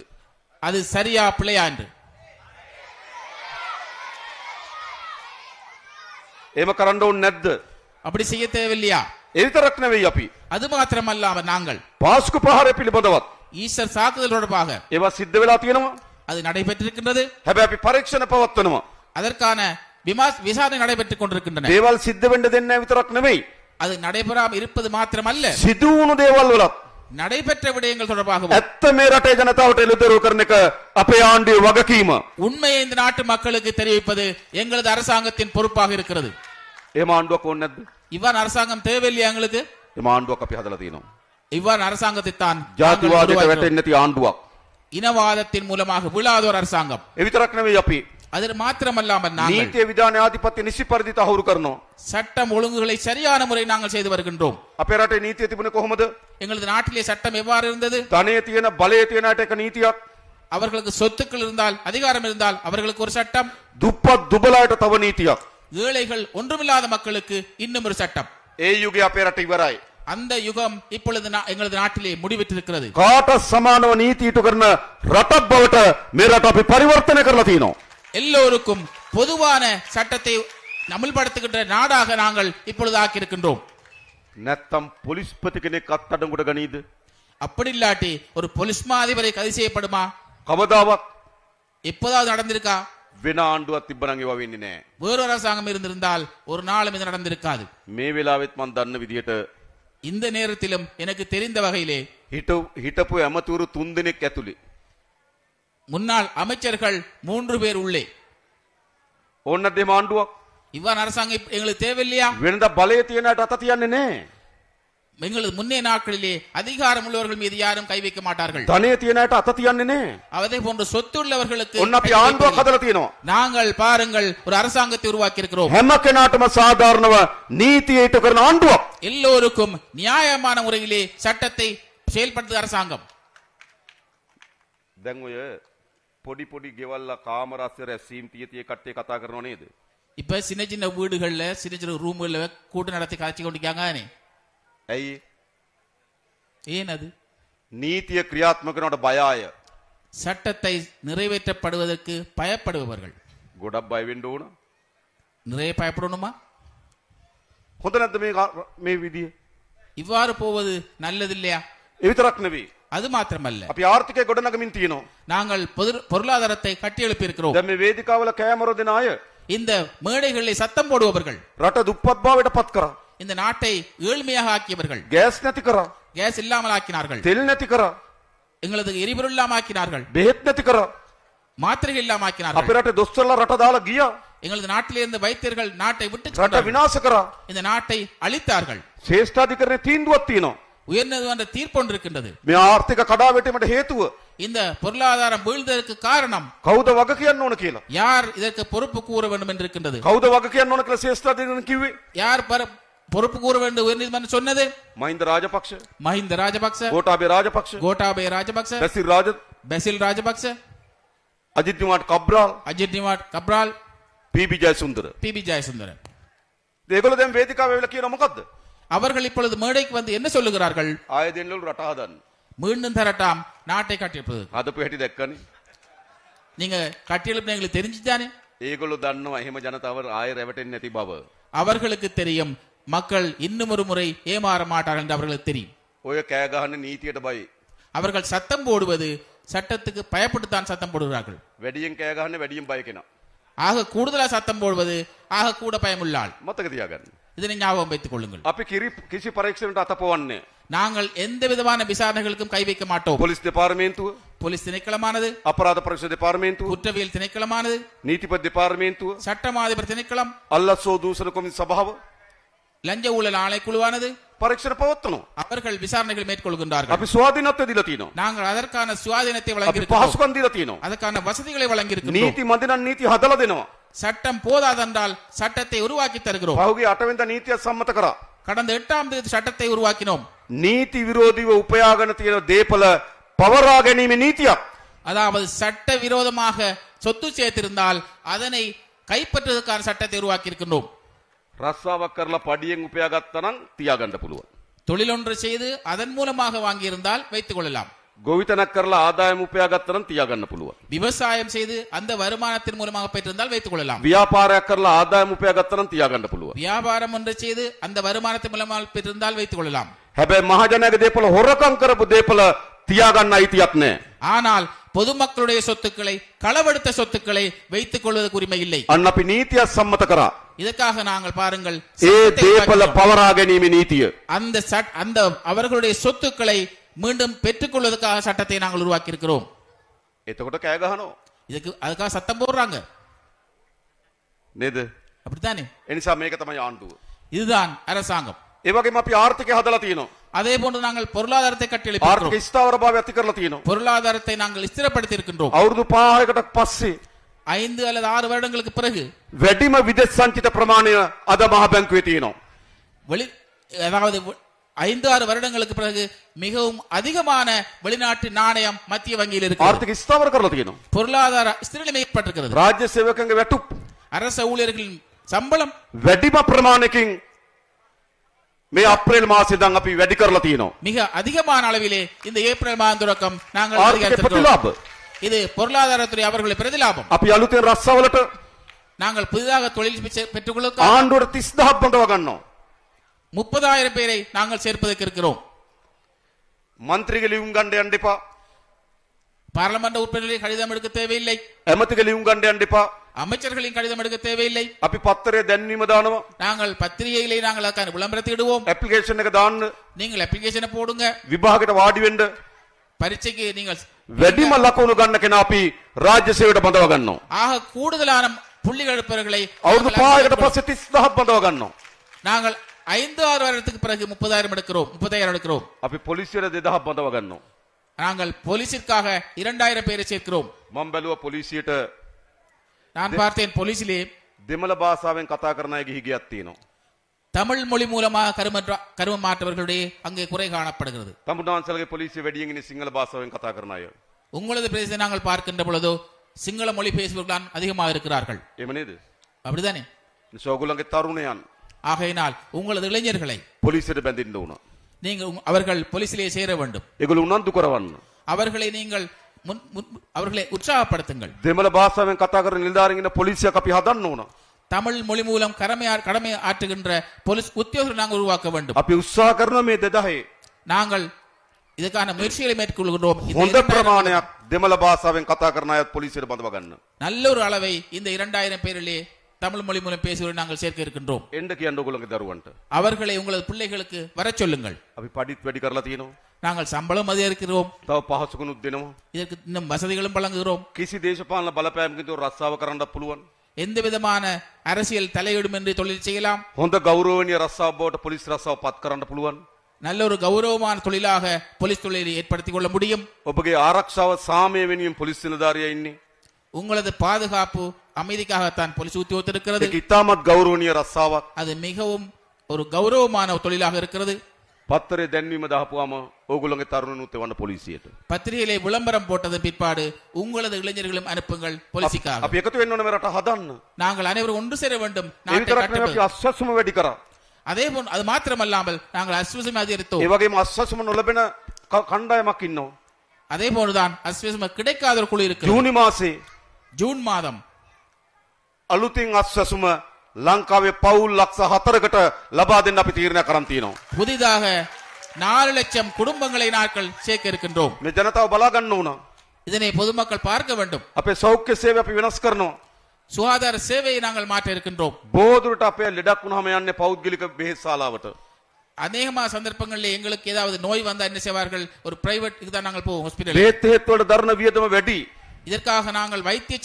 அது சரியா பிழையா என்று. එහෙම කරන්න ඕනේ නැද්ද? அப்படி செய்ய தேவையில்லையா? ඒ විතරක් නෙවෙයි අපි அது மாத்திரமல்லாமல் நாங்கள் පාස්කු ප්‍රහාරය පිළිබඳවත් ஈஸ்டர் தாக்குதல் தொடர்பாக ඒවා සිද්ධ වෙලා තියෙනවා. அது நடைபெற்றிருக்கின்றது. හැබැයි අපි පරීක්ෂණ පවත්වනවා. அதற்கான விசாரணை நடைபெற்றுக் கொண்டிருக்கின்றன. දේවල් සිද්ධ වෙන්න දෙන්නේ නැහැ විතරක් නෙවෙයි. அது நடைபெறாமல் இருப்பது மாத்திரமல்ல, සිදු වුණු දේවල් වලත් நடைபெற்ற விடயங்கள் தொடர்பாக ඇත්ත මේ රටේ ජනතාවට එළුදෙරු කරන එක අපේ ආණ්ඩුවේ වගකීම. உண்மையை இந்த நாட்டு மக்களுக்கு தெரிவிப்பது எங்களது அரசாங்கத்தின் பொறுப்பாக இருக்கிறது. එහෙම ආණ්ඩුවක් ඕනේ නැද්ද? இவ்வாறு அரசாங்கம் தேவையில்லையா எங்களுக்கு? එහෙම ආණ්ඩුවක් අපි හදලා තියෙනවා. இவ்வாறு அரசாங்கத்தை தான் ජාතිවාදයට වැටෙන්නේ නැති ආණ්ඩුවක්. இனவாதத்தின் மூலமாக விழாத ஒரு அரசாங்கம். ඒ විතරක් නෙවෙයි අපි அது மாத்திரமல்லாமல் நாங்கள் නීතිය විධාන ආධිපත්‍ය නිසි පරිදි තහවුරු කරනවා. சட்டம் ஒழுங்குகளை சரியான முறை நாங்கள் செய்து வருகின்றோம். අපේ රටේ නීතිය තිබුණේ කොහොමද? எங்களது நாட்டிலே சட்டம் எவ்வாறு இருந்தது? ධනය තියෙන බලය තියෙන අයට එක නීතියක්, அவர்களுக்கு சொத்துக்கள் இருந்தால், அதிகாரம் இருந்தால் அவர்களுக்கு ஒரு சட்டம், දුප්පත් දුබලයට තව නීතියක්. ஏழைகள் ஒன்றுமில்லாத மக்களுக்கு இன்னும் ஒரு சட்டம். ඒ යුගය අපේ රට ඉවරයි. அந்த யுகம் இப்பொழுது எங்களது நாட்டிலே முடிவிட்டிருக்கிறது. කාට සමානව නීති ඉටු කරන රටක් බවට මේ රට අපි පරිවර්තනය කරලා තියෙනවා. எல்லோருக்கும் பொதுவான சட்டத்தை அமல்படுத்துகின்ற நாடாக நாங்கள் இப்பொழுது ஆக்கியிருக்கின்றோம். නැත්තම් පොලිස්පති කෙනෙක් අත්අඩංගුවට ගනීද? அப்படி இல்லாட்டி ஒரு பொலிஸ் அதிபரை கைது செய்யப்படுமா? කවදාවත් எப்போதாவது நடந்திருக்கா? වෙන ආණ්ඩුවක් තිබ්බනම් ඒවා වෙන්නේ නැහැ. வேறொரு அரசாங்கம் இருந்திருந்தால் ஒரு நாளும் இது நடந்திருக்காது. මේ වෙලාවෙත් මම දන්න විදිහට இந்த நேரத்திலும் எனக்கு தெரிந்த வகையிலே හිටපු ඇමතුරු 3 දෙනෙක් ඇතුලේ முன்னாள் அமைச்சர்கள் 3 பேர் உள்ளே. ඕන්න දෙම ආණ්ඩුවක් இவ்வாறு அரசாங்கம் எங்களுக்கு தேவையில்லையா? වෙනදා බලය තියෙන අයට අත තියන්නේ නැහැ. எங்களது முன்னே நாட்களிலே அதிகாரம் உள்ளவர்கள் மீது யாரும் கை வைக்க மாட்டார்கள். ධනය තියෙන අයට අත තියන්නේ නැහැ. அதே போன்று சொத்து உள்ளவர்களுக்கு ඔන්න අපි ආණ්ඩුවක් හදලා තියෙනවා. நாங்கள் பாருங்கள் ஒரு அரசாங்கத்தை உருவாக்கி இருக்கிறோம். හැම කෙනාටම සාධාරණව නීතිය ඉටු කරන ආණ්ඩුවක්. எல்லோருக்கும் நியாயமான முறையிலே சட்டத்தை செயல்படுத்துகிற அரசாங்கம். දැන් ඔය පොඩි පොඩි ගෙවල්ලා කාමරාස්තර ඇසීම් තියතිය කට්ටිය කතා කරනව නේද? இப்ப சின்ன சின்ன வீடுகள்ல சின்ன சின்ன ரூம்கள்ல கூட்டம் நடத்தி காட்சி கொண்டிருக்காங்க. ඇයි? ஏன் அது? නීතිය ක්‍රියාත්මක කරනවට බය අය. சட்டத்தை நிறைவேற்றப்படுவதற்கு பயப்படுபவர்கள். ගොඩක් බය වෙන්න ඕන. நிறைய பயப்படணுமா? හොඳ නැද්ද මේ විදිය? இவ்வாறு போவது நல்லதில்லையா? ඒ විතරක් නෙවෙයි. அது மாத்திரமல்ல, අපි ආර්ථිකය ගොඩනගමින් තියෙනවා. நாங்கள் பொருளாதாரத்தை கட்டியெழுப்பி இருக்கிறோம். දැන් මේ වේදිකාවල කෑමර දෙන අය இந்த மேடைகளில் சத்தம் போடுபவர்கள் රට දුප්පත් භාවයට පත් කරා. இந்த நாட்டை ஏழ்மையாக ஆக்கியவர்கள். ගෑස් නැති කරා. கேஸ் இல்லாமல் ஆக்கினார்கள். තෙල් නැති කරා. எங்களது எரிபொருள் இல்லாமல் ஆக்கினார்கள். බෙහෙත් නැති කරා. மாத்திரைகள் இல்லாமல் ஆக்கினார்கள். අපේ රටේ දොස්තරලා රට දාලා ගියා. எங்களது நாட்டிலே இருந்த வைத்தியர்கள் நாட்டை விட்டு රට சென்றார்கள். විනාශ කරා. இந்த நாட்டை அழித்தார்கள். ශ්‍රේෂ්ඨාධිකරණයේ තීන්දුවක් තියෙනවා. உயர்நீதிமன்ற தீர்ப்பு ஒன்று இருக்கின்றது. මේ ආර්ථික කඩාවැටීමට හේතුව இந்த பொருளாதாரம் வீழ்ந்ததற்கு காரணம் කවුද වග කියන්න ඕන කියලා. யார் இதற்கு பொறுப்பு கூற வேண்டும் என்று இருக்கின்றது. කවුද වග කියන්න ඕන කියලා ශ්‍රේෂ්ඨාධිකරණ කිව්වේ? யார் பொறுப்பு கூற வேண்டும் உயர்நீதிமன்றம் சொன்னது? මහින්ද රාජපක්ෂ, மஹிந்த ராஜபக்ச, ගෝඨාභය රාජපක්ෂ, கோட்டாபய ராஜபக்ச, බැසිල් ராஜபக்ச, අජිත් නිවාඩ් කබ්‍රාල්, அஜித் நிவாட் கப்ரால், පීපී ජයසුන්දර. பிபி ஜெயசுந்தரன். ඒගොල්ලෝ දැන් වේදිකාවේ වෙලා කියන මොකද්ද? அவர்கள் இப்பொழுது மேடைக்கு வந்து என்ன சொல்லுகிறார்கள்? ආයෙ දෙන්නලු රට හදන්න. மீண்டும் தரட்டாம் நாட்டை கட்டியெழுப்பது. හදපු හැටි දැක්කනේ. நீங்க கட்டியெழுப்பு எங்களுக்கு தெரிஞ்சுதானே? ඒගොල්ලෝ දන්නවා එහෙම ජනතාව ආයෙ රැවටෙන්නේ නැති බව. அவர்களுக்கு தெரியும் மக்கள் இன்னும் ஒரு முறை ஏமாற மாட்டார்கள் என்று அவர்களுக்கு தெரியும். ඔය කෑ ගහන්නේ නීතියට බයි. அவர்கள் சத்தம் போடுவது சட்டத்துக்கு பயப்பட்டுத்தான் சத்தம் போடுகிறார்கள். වැඩියෙන් කෑ ගහන්නේ වැඩියෙන් බය කෙනා. ஆக கூடுதலா சத்தம் போடுவது ஆக கூட பயமுள்ளாள். මතක තියාගන්න. இதனை ஞாபகம் வைத்துக் கொள்ளுங்கள். අපි කිසි පරීක්ෂණයට අතපොවන්නේ. நாங்கள் எந்த விதமான விசாரணைகளுக்கும் கை வைக்க மாட்டோம். පොලිස් දෙපාර්තමේන්තුව, போலீஸ் திணைக்களமானது, අපරාධ පරීක්ෂණ දෙපාර්තමේන්තුව, குற்றவியல் திணைக்களமானது, නීතිපති දෙපාර්තමේන්තුව, சட்டமாதிபர் திணைக்களம், අල්ලස්සෝ දූෂණ කොමිසම සභාව லஞ்ச ஊழல் ஆணைக்குழுவானது පරීක්ෂණ පවත්වනවා. அவர்கள் விசாரணைகள் மேற்கொள்கின்றார்கள். අපි ස්වාධීනත්වය දීලා තියෙනවා. நாங்கள் அதற்கான சுயாதீனத்தை අපි வழங்கியிருக்கிறோம். පහසුකම් දීලා තියෙනවා. அதற்கான வசதிகளை வழங்கியிருக்கிறோம். නීති මදි නම් නීති හදලා දෙනවා. சட்டம் போதாதென்றால் சட்டத்தை உருவாக்கி தருகிறோம். පහුගිය 8 වෙනිදා නීතිය සම්මත කරා. கடந்த 8ஆம் தேதி சட்டத்தை உருவாக்கினோம். නීති විරෝධීව උපයාගෙන තියෙන දේපල පවරා ගැනීමේ නීතියක්. அதாவது சட்ட விரோதமாக சொத்து சேர்த்திருந்தால் அதனை கைப்பற்றுவதற்கான சட்டத்தை உருவாக்கி இருக்கின்றோம். රස්සාවක් කරලා පඩියෙන් උපයාගත්තා නම් තියාගන්න පුළුවන්. தொழிலொன்று செய்து அதன் மூலமாக வாங்கியிருந்தால் வைத்துக் கொள்ளலாம். ගොවිතැනක් කරලා ආදායම උපයාගත්තා නම් තියාගන්න පුළුවන්. விவசாயம் செய்து அந்த வருமானத்தின் மூலமாக பெற்றிருந்தால் வைத்துக் கொள்ளலாம். ව්‍යාපාරයක් කරලා ආදායම උපයාගත්තා නම් තියාගන්න පුළුවන්. வியாபாரம் ஒன்று செய்து அந்த வருமானத்தின் மூலமாக பெற்றிருந்தால் வைத்துக் கொள்ளலாம். හැබැයි මහජනයාගේ දේපල හොරකම් කරපු දේපල තියාගන්න අයිතියක් නැහැ. ஆனால் பொதுமக்களுடைய சொத்துக்களை களவெடுத்த சொத்துக்களை வைத்துக் கொள்வதற்கு உரிமை இல்லை. අන්න අපි නීතියක් සම්මත කරා. இதற்காக நாங்கள் பாருங்கள் ඒ දේපල පවරා ගැනීමේ නීතිය. அந்த அவர்களுடைய சொத்துக்களை மீண்டும் பெற்றுக் கொள்வதற்காக சட்டத்தை நாங்கள் உருவாக்கி இருக்கிறோம். එතකොට කෑ ගහනවා. அதுக்காக சத்தம் போடுறாங்க නේද? அப்படித்தானே? ඒ නිසා මේක තමයි ආණ්ඩුව. இதுதான் அரசாங்கம். ඒ වගේම අපි ආර්ථිකය හදලා තියෙනවා. அதே போன்று நாங்கள் பொருளாதாரத்தை ආර්ථික கட்டியெழுப்பியிருக்கிறோம். ස්ථාවරභාවය ඇති කරලා තියෙනවා. பொருளாதாரத்தை நாங்கள் ஸ்திரப்படுத்தி இருக்கின்றோம். අවුරුදු 5කට පස්සේ 5 அல்லது 6 வருடங்களுக்கு பிறகு වැඩිම විදේශ සංචිත ප්‍රමාණය අද මහ බැංකුවේ තියෙනවා. அதாவது 5-6 வருடங்களுக்கு பிறகு மிகவும் அதிகமான வெளிநாட்டு நாணயம் மத்திய வங்கியில் இருக்கிறது. ආර්ථික ස්ථාවර කරලා තියෙනවා. பொருளாதார ஸ்திரநிலை ஏற்பட்டிருக்கிறது. රාජ්‍ය සේවකයන්ගේ වැටුප් அரச ஊழியர்களின் சம்பளம் වැඩිම ප්‍රමාණයකින් මේ අප්‍රේල් මාසෙ ඉඳන් අපි වැඩි කරලා තියෙනවා. மிக அதிகமான அளவிலே இந்த ஏப்ரல் மாதம் தொடக்கம் நாங்கள் ආර්ථික அதிகரித்திருக்கிறோம். ප්‍රතිලාභ இது பொருளாதாரத்துறை அவர்களுடைய பிரதிலாபம். අපි අලුතෙන් රස්සාවලට நாங்கள் புதிதாக தொழில் பெற்றுக்கொள்ள ආණ්ඩුවට 30000ක් බඳව ගන්නවා. 30,000 பேரை நாங்கள் சேர்ப்பதற்கு இருக்கிறோம். මන්ත්‍රීගේ ලියුම් ගන්න යන්න එපා. பாராளுமன்ற உறுப்பினர்களை கடிதம் எடுக்க தேவையில்லை. ඇමතිගේ ලියුම් ගන්න යන්න එපා. அமைச்சர்களின் கடிதம் எடுக்க தேவையில்லை. අපි පත්තරේ දැන්වීම දානවා. நாங்கள் பத்திரிகையிலே நாங்கள் அதுக்கான விளம்பரத்தை இடுவோம். ඇප්ලිකේෂන් එක දාන්න. நீங்கள் அப்ளிகேஷனை போடுங்க. විභාගයට වාඩි වෙන්න. பரீட்சைக்கு நீங்கள் වැඩිම ලකුණු ගන්න කෙනා අපි රාජ්‍ය සේවයට බඳව ගන්නවා. ஆக கூடுதலான புள்ளிகள் எடுப்பவர்களை අවුරුදු 5කට පස්සේ 30000ක් බඳව ගන්නවා. நாங்கள் 5-6 வருடத்துக்கு பிறகு 30,000 எடுக்கிறோம். 30,000 எடுக்கிறோம். අපි පොලිසියට 2000ක් බඳව ගන්නවා. நாங்கள் போலீசிற்காக 2000 பேரை சேர்க்கிறோம். මම බැලුවා පොලිසියට நான் பார்த்தேன் போலீசிலே දෙමළ භාෂාවෙන් කතා කරන අයගේ හිගයක් තියෙනවා. தமிழ் மொழி மூலமாக கரும மாற்றவர்களுடைய அங்கே குறை காணப்படுகிறது. තමුන්නාන්සලගේ පොලිසිය වැඩියෙන් ඉන්නේ සිංහල භාෂාවෙන් කතා කරන අය. உங்களது பிரதேசத்தை நாங்கள் பார்க்கின்ற பொழுதோ சிங்கள மொழி பேசுபவர்கள் அதிகமாக இருக்கிறார்கள். එහෙම නේද? அப்படிதானே? ඕගොල්ලන්ගේ තරුණයන් ஆகையினால் உங்களது இளைஞர்களை පොලිසියට බැඳින්න ඕන. நீங்கள் அவர்கள் போலீசிலே சேர வேண்டும். ඒගොල්ලෝ උනන්දු කරවන්න. அவர்களை நீங்கள் அவர்களை உற்சாகப்படுத்துங்கள். දෙමළ භාෂාවෙන් කතා කරන නිලධාරීන් ඉන්න පොලිසියක් අපි හදන්න ඕන. தமிழ் மொழி மூலம் கடமை ஆற்றுகின்ற போலீஸ் உத்தியோகத்தை நாங்கள் உருவாக்க வேண்டும். අපි උත්සාහ කරන මේ 2000 நாங்கள் இதுக்கான முயற்சிகளை மேற்கொள்கிறோம். හොඳ ප්‍රමාණයක් දෙමළ භාෂාවෙන් කතා කරන අයත් පොලිසියට බඳව ගන්න. நல்ல ஒரு அளவை இந்த 2000 பேரிலே தமிழ் மொழி மூலம் பேசுவதை நாங்கள் சேர்க்க இருக்கின்றோம். එන්න කියන්න ඕගොල්ලන්ගේ දරුවන්ට. அவர்களை உங்களது பிள்ளைகளுக்கு வரச் சொல்லுங்கள். අපි පඩිත් වැඩි කරලා තියෙනවා. நாங்கள் சம்பளம் அதிகரிக்கிறோம். තව පහසුකනුත් දෙනවා. இதற்கு இன்னும் வசதிகளும் வழங்குகிறோம். කිසි දේශපාලන බලපෑමකින් තොර රස්සාව කරන්නත් පුළුවන්. எந்த விதமான அரசியல் தலையிடும் என்று தொழில் செய்யலாம். හොඳ ගෞරවනීය රස්සාව බවට පොලිස් රස්සාව පත් කරන්න පුළුවන්. நல்ல ஒரு கௌரவமான தொழிலாக போலீஸ் தொழிலை ஏற்படுத்திக் கொள்ள முடியும். ඔබගේ ආරක්ෂාව සාමය වෙනුවෙන් පොලිස් නිලධාරියා ඉන්නේ. உங்களது பாதுகாப்பு அமைதிக்காகத்தான் போலீஸ் உத்தியோகத்தில் இருக்கிறது. ඒක ඉතාමත් ගෞරවනීය රස්සාවක්. அது மிகவும் ஒரு கௌரவமான தொழிலாக இருக்கிறது. පත්තරේ දැන්වීම දාපුවාම ඕගොල්ලන්ගේ තරුණනුත් එවන්න පොලිසියට. பத்திரிகையிலே விளம்பரம் போட்டதன் பிற்பாடு உங்களது இளைஞர்களும் அனுப்புங்கள் போலீஸுக்காக. අපි එකතු වෙන්න ඕනේ මේ රට හදන්න. நாங்கள் அனைவரும் ஒன்று சேர வேண்டும். ඒ විතරක් නෙවෙයි අපි අස්වැසුම වැඩි කරා. அதே போன்று அது மாத்திரமல்லாமல் நாங்கள் அஸ்வசம் அதிகரித்தோம். ඒ වගේම අස්වැසුම නොලැබෙන කණ්ඩායමක් ඉන්නවා. அதே போன்றுதான் அஸ்வசம் கிடைக்காத ஒரு குழு இருக்கிறது. ජූනි මාසේ ஜூன் மாதம் අලුතින් අස්වැසුම ලංකාවේ පවුල් ලක්ෂ 4කට ලබා දෙන්න අපි තීරණය කරන් තියෙනවා. புதிதாக 4 லட்சம் குடும்பங்களை நாங்கள் சேர்க்க இருக்கின்றோம். මේ ජනතාව බලා ගන්න ඕන. இதனை பொதுமக்கள் பார்க்க வேண்டும். අපේ සෞඛ්‍ය සේවය අපි වෙනස් කරනවා. சுகாதார சேவையை நாங்கள் மாற்ற இருக்கின்றோம். බොහෝදුරට අපේ ලෙඩක් වුණාම යන්නේ පෞද්ගලික බෙහෙත් ශාලාවට. அநேகமான சந்தர்ப்பங்களில் எங்களுக்கு ஏதாவது நோய் வந்தா என்ன செய்வார்கள்? ஒரு பிரைவேட்டுக்கு தான் நாங்கள் போவோம், ஹாஸ்பிடல். බෙහෙත් හේත් වල දරන වියදම වැඩි. இதற்காக நாங்கள் வைத்திய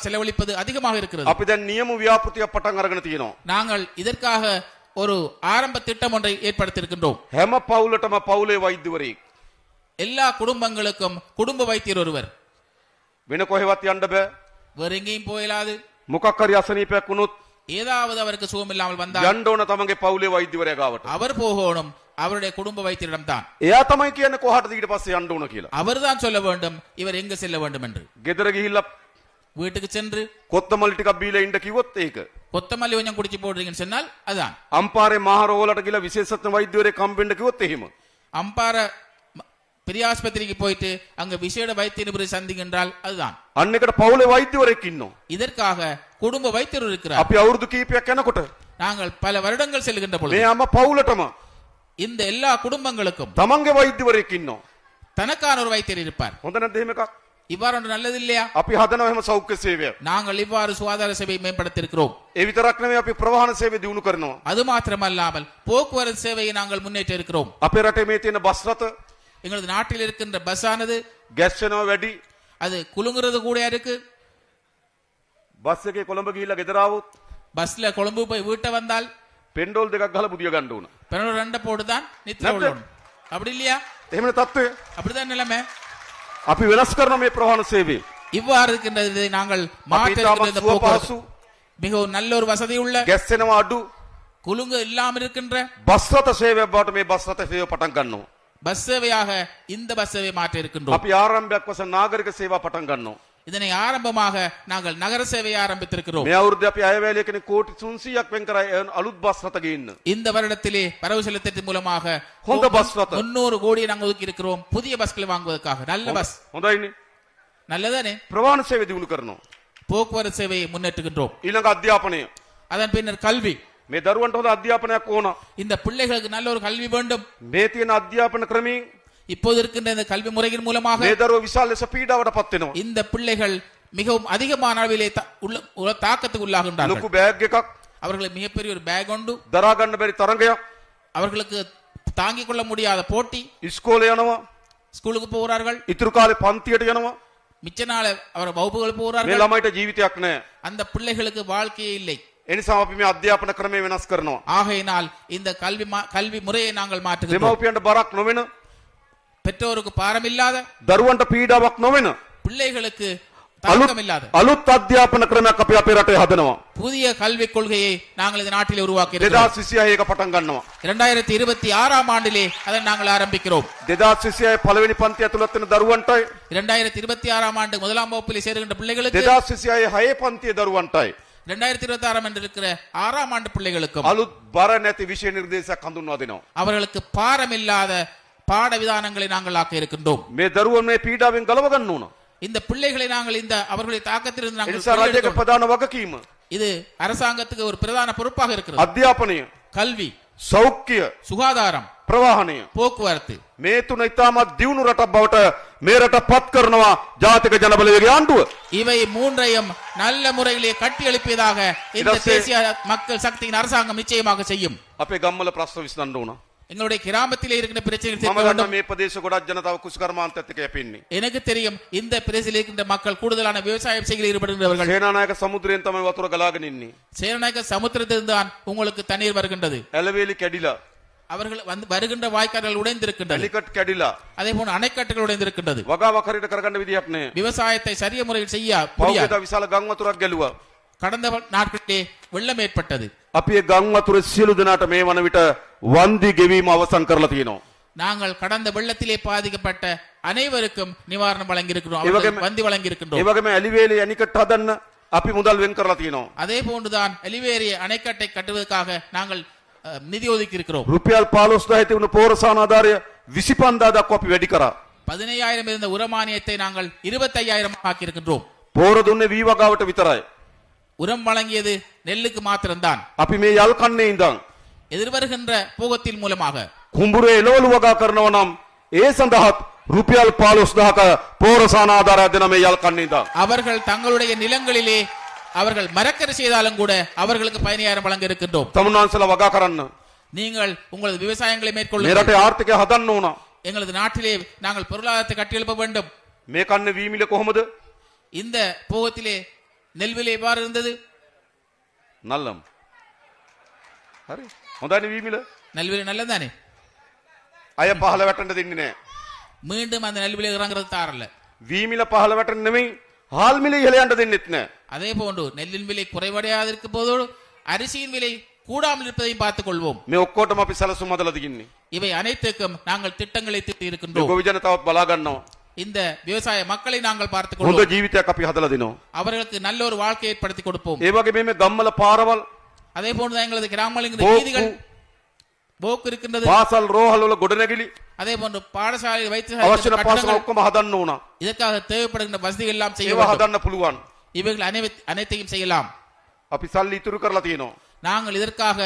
செலவழிப்பது அதிகமாக இருக்கிறது. අපි දැන් නියම ව්‍යාපෘතියක් පටන් අරගෙන තියෙනවා. நாங்கள் இதற்காக ஒரு ஆரம்ப திட்டம் ஒன்றை ஏற்படுத்தி இருக்கின்றோம். හැම පවුලටම පවුලේ වෛද්‍යවරයෙක්. எல்லா குடும்பங்களுக்கும் குடும்ப வைத்தியர் ஒருவர். වෙන කොහෙවත් යන්න බෑ. வேற எங்கேயும் போயிடாது. මොකක් හරි අසනීපයක් වුණොත් ஏதாவது அவருக்கு சுகம் இல்லாமல் வந்தால் යන්න ඕන තමන්ගේ පවුලේ වෛද්‍යවරයා ගාවට. அவர் போகணும் அவருடைய குடும்ப வைத்தியரிடம் தான். එයා තමයි කියන්නේ කොහාටද ඊට පස්සේ යන්න ඕන කියලා. அவர்தான் சொல்ல வேண்டும் இவர் எங்க செல்ல வேண்டும் என்று. ගෙදර ගිහිල්ලා வீட்டுக்கு சென்று කොත්තමල්ලි ටිකක් බීලා ඉන්න කිව්වොත් ඒක. கொத்தமல்லி கொஞ்சம் குடிச்சு போடுறீங்கன்னு சொன்னால் அதான். අම්පාරේ මහරෝවලට ගිහිල්ලා විශේෂඥ වෛද්‍යවරයෙක් හම්බෙන්න කිව්වොත් එහෙම. அம்பார பெரியாஸ்பத்திரிக்கு போயிட்டு அங்க விசேட வைத்திய நிபுணரை சந்திக்கின்றால் அதுதான். අන්න එකට පවුලේ වෛද්‍යවරයෙක් ඉන්නවා. இதற்காக குடும்ப வைத்தியர் இருக்கிறார். අපි අවුරුදු කීපයක් යනකොට நாங்கள் பல வருடங்கள் செல்கின்ற பொழுது මේ අම්මා පවුලටම இந்த எல்லா குடும்பங்களுக்கும் තමන්ගේ වෛද්‍යවරයෙක් ඉන්නවා. தனக்கான ஒரு வைத்தியர் இருப்பார். හොඳ නැද්ද එහෙම එකක්? இவ்வாறு ஒன்று நல்லது இல்லையா? අපි හදනවා එහෙම සෞඛ්‍ය සේවයක්. நாங்கள் இவ்வாறு சுகாதார சேவையை மேம்படுத்தி இருக்கிறோம். ඒ විතරක් නෙමෙයි අපි ප්‍රවාහන සේවය දියුණු කරනවා. அது மாத்திரமல்லாமல் போக்குவரத்து சேவையை நாங்கள் முன்னேற்ற இருக்கிறோம். අපේ රටේ මේ තියෙන බස් රථ எங்களது நாட்டில் இருக்கின்ற பஸ் ஆனது ගැස් වෙනවා වැඩි. அது குலுங்குறது கூட இருக்கு. බස් එකේ කොළඹ ගිහිල්ලා ගෙදර ආවොත් பஸ்ல கொழும்பு போய் வீட்டை வந்தால் පෙන්ඩෝල් දෙකක් ගහලා බුදිය ගන්න ඕන. பிறகு ரெண்டை போட்டு தான் நித்திர නැද්ද? விடணும். அப்படி இல்லையா? එහෙමනේ තත්ත්වය. அப்படிதான் நிலைமை. අපි වෙනස් කරනවා මේ ප්‍රවාහන සේවය. இவ்வாறு இருக்கின்றது நாங்கள் අපි மாற்ற இருக்கின்ற இந்த තාමත් போக்குவரத்து සුවපහසු மிகவும் நல்ல ஒரு வசதி உள்ள ගැස් වෙනවා අඩු குலுங்கு இல்லாமல் இருக்கின்ற බස් රථ සේවයක් බවට මේ බස් රථ සේවය පටන් ගන්නවා. பஸ் சேவையாக இந்த பஸ் சேவை மாற்ற இருக்கின்றோம். අපි ආරම්භයක් වශයෙන් නාගරික සේවා පටන් ගන්නවා. இதனை ஆரம்பமாக நாங்கள் நகர சேவையை ஆரம்பித்திருக்கிறோம். මේ අවුරුද්දේ අපි අයවැය කෙනෙක් කෝටි 300ක් වෙන් කරා අලුත් බස් රථ ගේන්න. இந்த வருடத்திலே வரவு செலுத்தத்தின் மூலமாக හොඳ බස් රථ 300 கோடியை நாங்கள் ஒதுக்கி இருக்கிறோம் புதிய பஸ்களை வாங்குவதற்காக. நல்ல பஸ் හොඳයිනේ. நல்லதானே? ප්‍රවාහන සේවය දියුණු කරනවා. போக்குவரத்து சேவையை முன்னேற்றுகின்றோம். ඊළඟ අධ්‍යාපනය. அதன் பின்னர் கல்வி. මේ දරුවන්ට හොඳ අධ්‍යාපනයක් ඕන. இந்த பிள்ளைகளுக்கு நல்ல ஒரு கல்வி வேண்டும். මේ තියෙන අධ්‍යාපන ක්‍රමයෙන් இப்போது இருக்கின்ற இந்த கல்வி முறையின் மூலமாக මේ දරුවෝ විශාල ලෙස පීඩාවට පත් වෙනවා. இந்த பிள்ளைகள் மிகவும் அதிகமான அளவிலே தாக்கத்துக்கு உள்ளாகின்றார்கள். ලොකු බෑග් එකක් அவர்களுக்கு மிகப்பெரிய ஒரு பேக் உண்டு. දරා ගන්න බැරි තරංගයක්. அவர்களுக்கு தாங்கிக் கொள்ள முடியாத போட்டி. ඉස්කෝලේ යනවා. ஸ்கூலுக்கு போகிறார்கள். ඉතුරු කාලේ පන්තියට යනවා. மிச்ச நாள் அவர் வகுப்புகள் මේ போகிறார்கள். ළමයිට ජීවිතයක් නැහැ. அந்த பிள்ளைகளுக்கு வாழ்க்கையே இல்லை. ඒ නිසා අපි මේ අධ්‍යාපන ක්‍රමය වෙනස් කරනවා. ஆகையினால் இந்த கல்வி முறையை நாங்கள் மாற்றுகிறோம். දෙමව්පියන්ට බරක් නොවෙන, பெற்றோருக்கு பாரம் இல்லாத, දරුවන්ට පීඩාවක් නොවෙන பிள்ளைகளுக்கு தாக்கம் இல்லாத අලුත් අධ්‍යාපන ක්‍රමයක් අපි අපේ රටේ හදනවා. புதிய கல்விக் கொள்கையை நாங்கள் இந்த நாட்டிலே உருவாக்கி இருக்கிறோம். 2026 එක පටන් ගන්නවා. 2026ஆம் ஆண்டிலே அதை நாங்கள் ஆரம்பிக்கிறோம். 2026 පළවෙනි පන්ති ඇතුළත් වෙන දරුවන්ටයි 2026ஆம் ஆண்டு முதலாம் வகுப்பில் சேருகின்ற பிள்ளைகளுக்கு 2026 6 පන්තියේ දරුවන්ටයි 2026 என்று இருக்கிற 6ஆம் ஆண்டு பிள்ளைகளுக்கும் අලුත් බර නැති විෂය නිර්දේශයක් හඳුන්වා දෙනවා. அவர்களுக்கு பாரம் இல்லாத பாட விதானங்களை நாங்கள் ஆக்க இருக்கின்றோம். මේ දරුවන් මේ පීඩාවෙන් ගලව ගන්න ඕන. இந்த பிள்ளைகளை நாங்கள் இந்த அவர்களுடைய தாக்கத்திலிருந்து ඒ நாங்கள் නිසා රජයේ வெளியெடுக்கணும். ප්‍රධාන වගකීම இது அரசாங்கத்துக்கு ஒரு பிரதான பொறுப்பாக இருக்கிறது. අධ්‍යාපනය, கல்வி, සෞඛ්‍ය, சுகாதாரம், ප්‍රවාහනය போக்குவரத்து මේ තුන ඉතාමත් දියුණු රටක් බවට මේ රට පත් කරනවා ජාතික ජනබලවේගයේ ආණ්ඩුව. இவை மூன்றையும் நல்ல முறையிலே கட்டி எழுப்பியதாக இந்த இதற்கு- தேசிய மக்கள் சக்தியின் அரசாங்கம் நிச்சயமாக செய்யும். අපේ ගම්වල ප්‍රශ්න විසඳන්න ඕන. எங்களுடைய கிராமத்திலே இருக்கிற பிரச்சனைகள் මම தீர்க்க දන්නවා வேண்டும். මේ ප්‍රදේශ ගොඩක් ජනතාව කුෂ්කර්මාන්තයත් එක්ක යැපෙන්නේ. எனக்கு தெரியும் இந்த பிரதேசத்தில் இருக்கின்ற மக்கள் கூடுதலான விவசாயம் செய்ய ஈடுபடுகின்றவர்கள். සේනානායක සමුද්‍රයෙන් තමයි වතුර ගලාගෙන ඉන්නේ. சேனநாயக்க சமுத்திரத்திலிருந்து தான் உங்களுக்கு தண்ணீர் வருகின்றது. ඇලවේලි කැඩිලා, அவர்கள் வருகின்ற வாய்க்கால்கள் உடைந்திருக்கின்றது. ඇලිකට් කැඩිලා, அதே போன்று அணைக்கட்டுகள் உடைந்திருக்கின்றது. වගාවක් හරියට කරගන්න විදියක් නැහැ. விவசாயத்தை சரிய முறையில் செய்ய පෞද්ගලික முடியாது. විශාල ගම් වතුරක් ගැලුවා. கடந்த நாட்களிலே வெள்ளம் ஏற்பட்டது. අපි ඒ ගම් වතුර සියලු දෙනාට මේ වන විට වන්දි ගෙවීම අවසන් කරලා තියෙනවා. நாங்கள் கடந்த வெள்ளத்திலே பாதிக்கப்பட்ட அனைவருக்கும் நிவாரணம் வழங்கி இருக்கிறோம். இவகமே- வந்தி வழங்கி ඒ இருக்கின்றோம். වගේම ඇලිවේලි ඇනිකට් හදන්න අපි මුදල් වෙන් කරලා තියෙනවා. அதே போன்றுதான் எலிவேரிய அணைக்கட்டை கட்டுவதற்காக நாங்கள் நிதி ஒதுக்கி இருக்கிறோம். රුපියල් 15000 තිබුණු පෝරසාන ආධාරය 25000 දක්වා අපි වැඩි කරා. 15,000 இருந்த உரமானியத்தை நாங்கள் 25,000 ஆக்கி இருக்கின்றோம். පෝර දුන්නේ වී වගාවට විතරයි. உரம் வழங்கியது நெல்லுக்கு மாத்திரம்தான். අපි මේ යල් කන්නේ ඉඳන් எதிர்வருகின்ற போகத்தின் மூலமாக කුඹුරේ එළවලු වගා කරනවා නම් ඒ සඳහාත් රුපියල් 15000ක පෝරසාන ආධාරයක් දෙන මේ යල් කන්නේ ඉඳන් அவர்கள் தங்களுடைய நிலங்களிலே அவர்கள் மரக்கறி செய்தாலும் கூட அவர்களுக்கு 15,000 வழங்க இருக்கின்றோம். තමුන්වන්සලා වගා කරන්න. நீங்கள் உங்களது விவசாயங்களை මේ மேற்கொள்ளுங்கள். රටේ ආර්ථිකය හදන්න ඕන. எங்களது நாட்டிலே நாங்கள் பொருளாதாரத்தை கட்டியெழுப்ப வேண்டும். මේ කන්නේ වී මිල කොහොමද? இந்த போகத்திலே நெல் விலை எவ்வாறு இருந்தது? නල්ලම්. හරි. හොඳයි වී මිල. நெல் விலை நல்லதானே? අය පහළ වැටෙන්න දෙන්නේ නැහැ. மீண்டும் அந்த நெல் விலை இறங்குறது தாரல. වී මිල පහළ වැටෙන්න නෙමෙයි හාල් මිල ඉහළ යන්න දෙන්නෙත් නැහැ. அதே போன்று நெல்லின் விலை குறைவடையாது இருக்கும் போதோடு அரிசியின் விலை கூடாமல் இருப்பதையும் பார்த்துக் கொள்வோம். මේ ඔක්කොටම අපි සැලසුම් හදලා තින්නේ. இவை அனைத்துக்கும் நாங்கள் திட்டங்களை தீட்டி මේ இருக்கின்றோம். ගොවි ජනතාවත් බලා ගන්නවා. இந்த விவசாய மக்களை நாங்கள் பார்த்துக் හොඳ கொள்வோம். ජීවිතයක් අපි හදලා දෙනවා. அவர்களுக்கு நல்ல ஒரு வாழ்க்கையை ஏற்படுத்தி கொடுப்போம். ඒ වගේ මේ ගම්වල පාරවල් அதே போன்று எங்களது கிராமங்களின் போக்கு, வீதிகள் போக்கு இருக்கின்றது. පාසල් රෝහල් වල ගොඩනැගිලි அதே போன்று பாடசாலை අවශ්‍ය வைத்தியசாலை පාසල් கட்டடங்கள், ඔක්කොම හදන්න ඕන. இதற்காக தேவைப்படுகின்ற வசதிகள் எல்லாம் செய்ய ඒවා வேண்டும். හදන්න පුළුවන්. இவைகள் அனைத்தையும் செய்யலாம். අපි සල්ලි ඉතුරු කරලා තියෙනවා. நாங்கள் இதற்காக